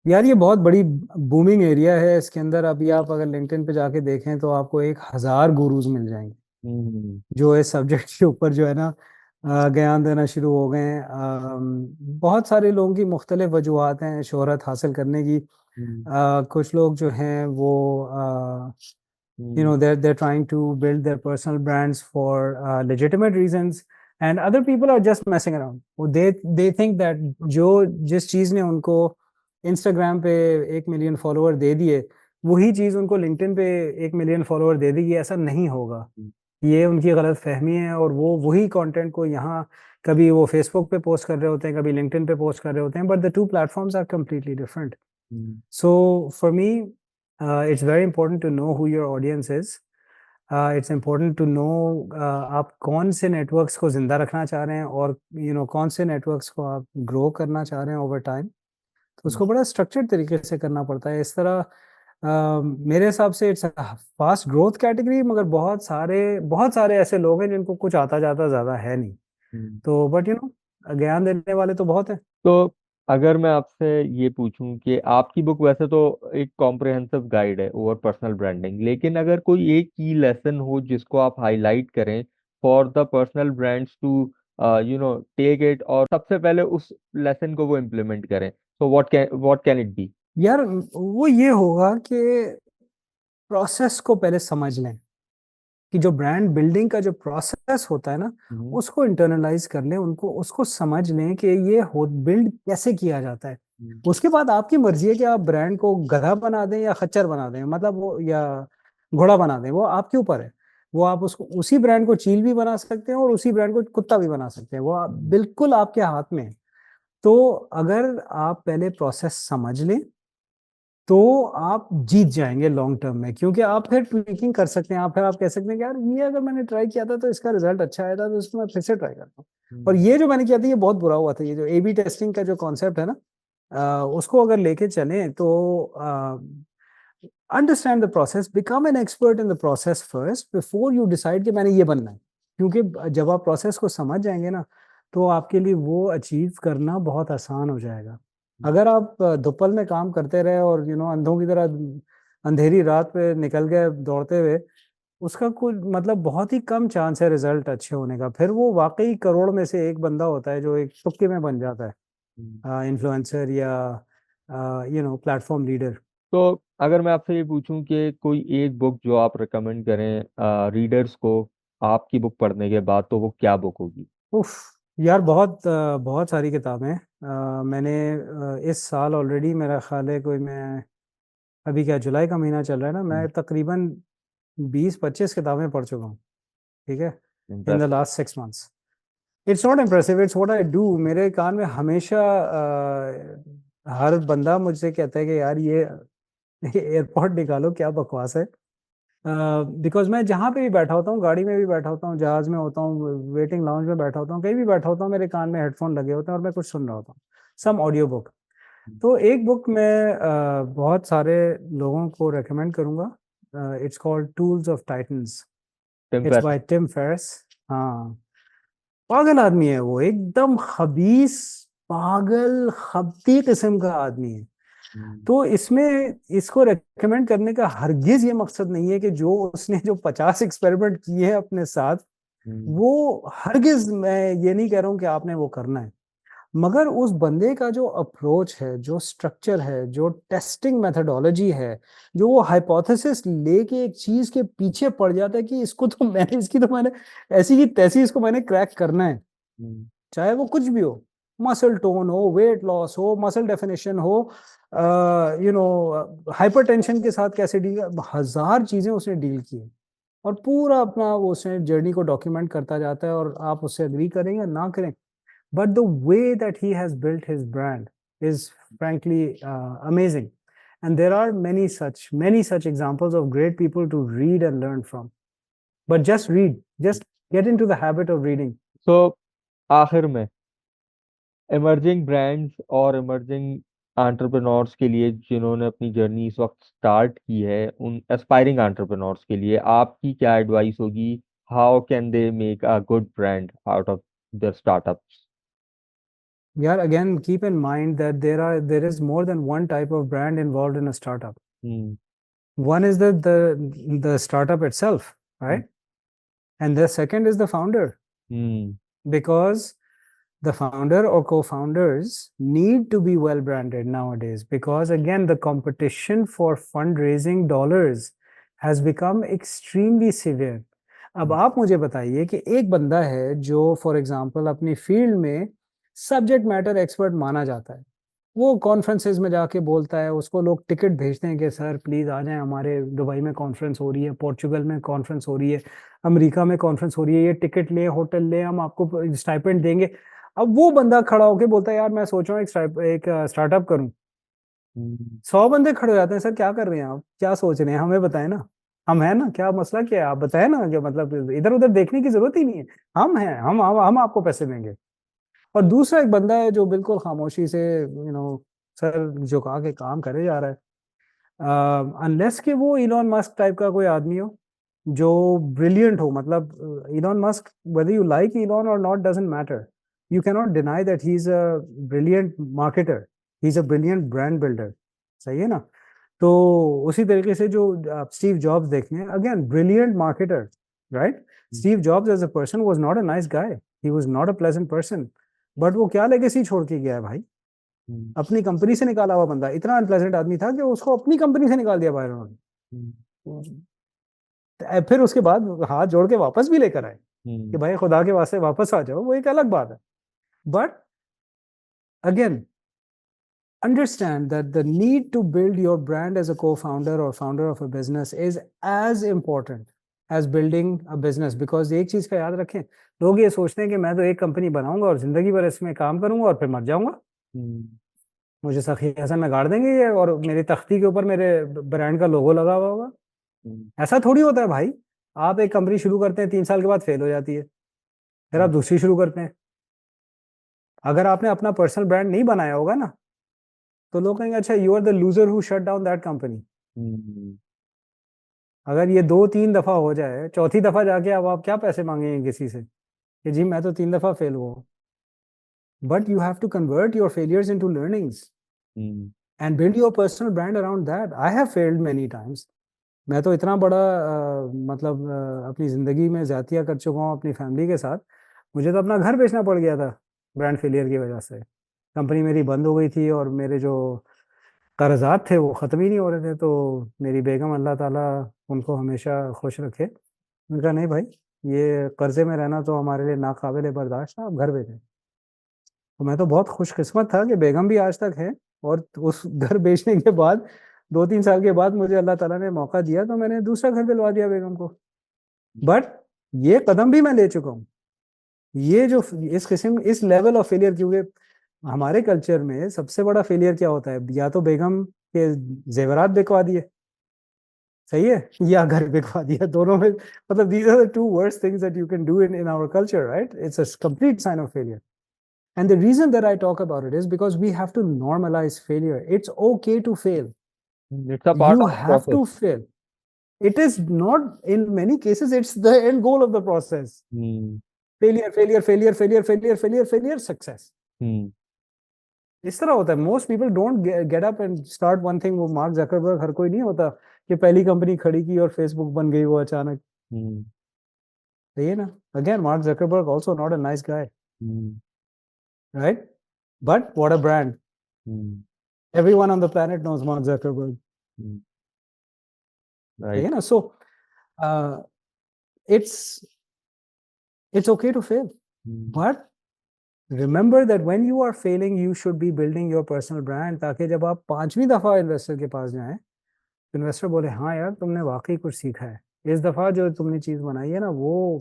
यार ये बहुत बड़ी बूमिंग एरिया है। इसके अंदर अभी आप अगर लिंक्डइन पे जाके देखें तो आपको 1,000 गुरुज मिल जाएंगे जो इस सब्जेक्ट के ऊपर जो है ना ज्ञान देना शुरू हो गए हैं। बहुत सारे लोगों की मुख्तलिफ वजूहात हैं शोहरत हासिल करने की। कुछ लोग जो हैं वो they're trying to build their personal brands for legitimate reasons, and other people are just messing around. They think that जो जिस चीज ने उनको इंस्टाग्राम पे 1 मिलियन फॉलोअर दे दिए वही चीज उनको लिंक्डइन पे 1 मिलियन फॉलोअर दे देगी, ऐसा नहीं होगा। ये उनकी गलत फहमी है, और वो वही कंटेंट को यहाँ कभी वो फेसबुक पे पोस्ट कर रहे होते हैं, कभी लिंक्डइन पे पोस्ट कर रहे होते हैं, but the two platforms are completely different. So for me it's very important to know who your audience is. It's important to know आप कौन से नेटवर्क्स को जिंदा रखना चाह रहे हैं और कौन से नेटवर्क्स को आप ग्रो करना चाह रहे हैं ओवर टाइम। तो उसको बड़ा स्ट्रक्चर्ड तरीके से करना पड़ता है। इस तरह मेरे हिसाब से इट्स फास्ट ग्रोथ कैटेगरी, मगर बहुत सारे ऐसे लोग हैं जिनको कुछ आता जाता ज़्यादा है नहीं। तो बट ज्ञान देने वाले तो बहुत है। तो अगर मैं आपसे ये पूछूं कि आपकी बुक वैसे तो एक कॉम्प्रिहेंसिव गाइड है ओवर पर्सनल ब्रांडिंग, लेकिन अगर कोई एक की लेसन हो जिसको आप हाईलाइट करें for the personal brands to take it, और सबसे पहले उस लेसन को वो इम्प्लीमेंट करें, तो व्हाट कैन इट बी? यार वो ये होगा कि प्रोसेस को पहले समझ लें, कि जो ब्रांड बिल्डिंग का जो प्रोसेस होता है ना उसको इंटरनलाइज कर लें, उसको समझ लें कि ये बिल्ड कैसे किया जाता है। उसके बाद आपकी मर्जी है कि आप ब्रांड को गधा बना दें या खच्चर बना दें, मतलब वो या घोड़ा बना दें, वो आपके ऊपर है। वो आप उसको उसी ब्रांड को चील भी बना सकते हैं और उसी ब्रांड को कुत्ता भी बना सकते हैं, वो बिल्कुल आपके हाथ में है। तो अगर आप पहले प्रोसेस समझ लें तो आप जीत जाएंगे लॉन्ग टर्म में, क्योंकि आप फिर ट्विकिंग कर सकते हैं। आप फिर आप कह सकते हैं कि यार ये अगर मैंने ट्राई किया था तो इसका रिजल्ट अच्छा आया था, तो इसको मैं फिर से ट्राई करता हूँ। और ये जो मैंने किया था ये बहुत बुरा हुआ था। ये जो ए बी टेस्टिंग का जो कॉन्सेप्ट है ना, उसको अगर लेके चलें तो understand the process, become an expert in the process first before you decide कि मैंने ये बनना है। क्योंकि जब आप प्रोसेस को समझ जाएंगे ना तो आपके लिए वो अचीव करना बहुत आसान हो जाएगा। अगर आप धुप्पल में काम करते रहे और अंधों की तरह अंधेरी रात पे निकल गए दौड़ते हुए, उसका कुछ मतलब बहुत ही कम चांस है रिजल्ट अच्छे होने का। फिर वो वाकई करोड़ में से एक बंदा होता है जो एक तुक्के में बन जाता है, इन्फ्लुएंसर या प्लेटफॉर्म लीडर। तो अगर मैं आपसे ये पूछूं कि कोई एक बुक जो आप रिकमेंड करें रीडर्स को आपकी बुक पढ़ने के बाद, तो वो क्या बुक होगी? उफ यार, बहुत सारी किताबें मैंने इस साल ऑलरेडी, मेरा ख्याल है कोई, मैं अभी क्या जुलाई का महीना चल रहा है ना, मैं तकरीबन 20-25 किताबें पढ़ चुका हूँ। ठीक है, in the impressive. Last 6 months. It's not impressive, it's what I do. मेरे कान में हमेशा हर बंदा मुझसे कहता है कि यार ये एयरपोर्ट निकालो, क्या बकवास है। बिकॉज मैं जहाँ पे भी बैठा होता हूँ, गाड़ी में भी बैठा होता हूँ, जहाज में होता हूँ, वेटिंग लाउंज में बैठा होता हूँ, कहीं भी बैठा होता हूँ, मेरे कान में हेडफोन लगे होते हैं और मैं कुछ सुन रहा होता हूँ, सम ऑडियो बुक। तो एक बुक मैं बहुत सारे लोगों को रेकमेंड करूंगा। It's called Tools of Titans. Tim it's Ferriss. By Tim Ferriss. हाँ, पागल आदमी है वो, एकदम खबीस, पागल खबती किस्म का आदमी है। तो इसमें इसको रेकमेंड करने का हरगिज ये मकसद नहीं है कि जो उसने जो 50 एक्सपेरिमेंट किए हैं अपने साथ, वो हरगिज मैं ये नहीं कह रहा हूं कि आपने वो करना है। मगर उस बंदे का जो अप्रोच है, जो स्ट्रक्चर है, जो टेस्टिंग मेथोडोलॉजी है, जो वो हाइपोथेसिस लेके एक चीज के पीछे पड़ जाता है कि इसको तो मैंने ऐसी की तैसी इसको मैंने क्रैक करना है, चाहे वो कुछ भी हो, मसल टोन हो, वेट लॉस हो, मसल डेफिनेशन हो, हाइपरटेंशन के साथ कैसे डील, हजार चीजें उसने डील की है। और पूरा अपना वो उसने जर्नी को डॉक्यूमेंट करता जाता है, और आप उससे एग्री करें या ना करें, but the way that he has built his brand is frankly amazing. And there are many such examples of great people to read and learn from. But just read, just get into the habit of reading. तो आखिर में emerging brands और emerging entrepreneurs के लिए जिन्होंने अपनी journey इस वक्त स्टार्ट की है, उन एस्पायरिंग एंटरप्रेन्योर्स के लिए आपकी क्या एडवाइस होगी? How can they make a good brand out of their startups? Yeah, again, keep in mind that there is more than one type of brand involved in a startup. Hmm. One is the startup itself, right? And the second is the founder, hmm. because the founder or co-founders need to be well branded nowadays, because again the competition for fundraising dollars has become extremely severe. अब आप मुझे बताइए कि एक बंदा है जो for example अपनी फील्ड में सब्जेक्ट मैटर एक्सपर्ट माना जाता है, वो कॉन्फ्रेंसेज में जाके बोलता है, उसको लोग टिकट भेजते हैं कि सर प्लीज आ जाएं, हमारे दुबई में कॉन्फ्रेंस हो रही है, पोर्चुगल में कॉन्फ्रेंस हो रही है, अमेरिका में कॉन्फ्रेंस हो रही है, ये टिकट ले, होटल ले, हम आपको स्टाइपेंड देंगे। अब वो बंदा खड़ा होके बोलता है यार मैं सोच रहा हूँ एक स्टार्टअप करूँ। 100 बंदे खड़े हो जाते हैं, सर क्या कर रहे हैं आप, क्या सोच रहे हैं, हमें बताएं ना, हम हैं ना, क्या मसला क्या है, आप बताएं ना, जो मतलब इधर उधर देखने की जरूरत ही नहीं है, हम हैं, हम आपको पैसे देंगे। और दूसरा एक बंदा है जो बिल्कुल खामोशी से सर झुका के काम करे जा रहा है, अनलेस कि वो इलॉन मस्क टाइप का कोई आदमी हो जो ब्रिलियंट हो। मतलब Elon Musk, whether you like Elon or not doesn't matter, you cannot deny that he's a brilliant marketer, he's a brilliant brand builder, सही है ना। तो उसी तरीके से जो आप स्टीव जॉब्स देखें, again brilliant marketer, right. Steve Jobs as a person was not a nice guy, he was not a pleasant person, but वो क्या लेगेसी छोड़ के गया है भाई, अपनी कंपनी से निकाला हुआ बंदा, इतना अनप्लेजेंट आदमी था कि उसको अपनी कंपनी से निकाल दिया बाहर उन्होंने। फिर उसके बाद हाथ जोड़ के वापस भी लेकर आए कि भाई खुदा के वास्ते वापस आ जाओ, वो एक अलग बात है। But again, understand that the need to build your brand as a co-founder or founder of a business is as important as building a business, because एक चीज का याद रखें, लोग ये सोचते हैं कि मैं तो एक कंपनी बनाऊंगा और जिंदगी भर इसमें काम करूंगा और फिर मर जाऊंगा, मुझे सखी हसन में गाड़ देंगे ये और मेरी तख्ती के ऊपर मेरे ब्रांड का लोगो लगा हुआ होगा। ऐसा थोड़ी होता है भाई। आप एक कंपनी शुरू करते हैं, 3 साल के बाद फेल हो जाती है, फिर आप दूसरी शुरू करते हैं। अगर आपने अपना पर्सनल ब्रांड नहीं बनाया होगा ना, तो लोग कहेंगे अच्छा you are the loser who shut down that company. अगर ये 2-3 दफा हो जाए, चौथी दफा जाके अब आप क्या पैसे मांगेंगे किसी से कि जी मैं तो 3 दफा फेल हुआ हूँ। But you have to convert your failures into learnings and build your personal brand around that. I have failed many times. मैं तो इतना बड़ा मतलब अपनी ज़िंदगी में ज़्यादतियाँ कर चुका हूँ अपनी फैमिली के साथ। मुझे तो अपना घर बेचना पड़ गया था ब्रांड फेलियर की वजह से। कंपनी मेरी बंद हो गई थी और मेरे जो कर्जात थे वो ख़त्म ही नहीं हो रहे थे। तो मेरी बेगम, अल्लाह ताला उनको हमेशा खुश रखे, उनका नहीं भाई, ये कर्जे में रहना तो हमारे लिए नाकाबिले बर्दाश्त है, आप घर बेचें। तो मैं तो बहुत खुशकिस्मत था कि बेगम भी आज तक है, और उस घर बेचने के बाद 2-3 साल के बाद मुझे अल्लाह ताला ने मौका दिया तो मैंने दूसरा घर दिलवा दिया बेगम को। बट ये कदम भी मैं ले चुका हूँ। ये जो इस किस्म इस लेवल ऑफ फेलियर, क्योंकि हमारे कल्चर में सबसे बड़ा फेलियर क्या होता है, या तो बेगम के जेवरात बिकवा दिए, सही है, या घर बिकवा दिया, दोनों में मतलब these are the two worst things that you can do in our culture, right? It's a complete sign of failure. And the reason that I talk about it is because we have to normalize failure. It's okay to fail. It's a part You of the have process. to fail. It is not, in many cases, it's the end goal of the process. Failure, failure, failure, failure, failure, failure, failure, success. इस तरह होता है। Most people don't get up and start one thing. वो mark Zuckerberg हर कोई नहीं होता कि पहली कंपनी खड़ी की और फेसबुक बन गई वो अचानक। सही है ना? Again Mark Zuckerberg also not a nice guy, right? But what a brand. Everyone on the planet knows Mark Zuckerberg. सही है Right. ना? So it's it's okay to fail, but remember that when you are failing you should be building your personal brand, ताकि जब आप 5वीं दफा investor के पास जाएं, इन्वेस्टर बोले हाँ यार तुमने वाकई कुछ सीखा है, इस दफा जो तुमने चीज बनाई है ना वो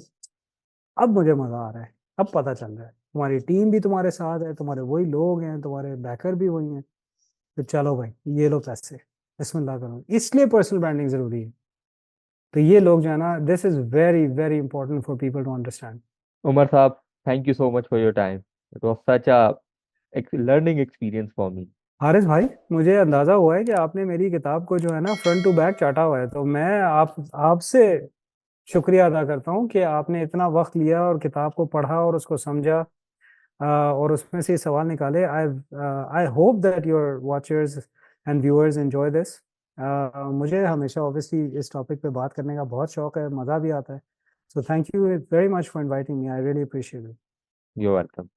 अब मुझे मजा आ रहा है, अब पता चल रहा है तुम्हारी टीम भी तुम्हारे साथ है, तुम्हारे वही लोग हैं, तुम्हारे बैकर भी वही हैं, तो चलो भाई ये लो पैसे, बिस्मिल्लाह करो। इसलिए पर्सनल ब्रांडिंग जरूरी है। तो ये लोग जो है ना, this is very very important for people to understand. Umar Saab, thank you so much for your time. It was such a learning experience for me. Haris भाई, मुझे अंदाजा हुआ है कि आपने मेरी किताब को जो है ना फ्रंट टू बैक चाटा हुआ है, तो मैं आपसे शुक्रिया अदा करता हूँ कि आपने इतना वक्त लिया और किताब को पढ़ा और उसको समझा, और उसमें से सवाल निकाले। I hope that your watchers and viewers enjoy this. मुझे हमेशा ऑब्वियसली इस टॉपिक पे बात करने का बहुत शौक है, मज़ा भी आता है। So thank you very much for inviting me, I really appreciate it. You're welcome.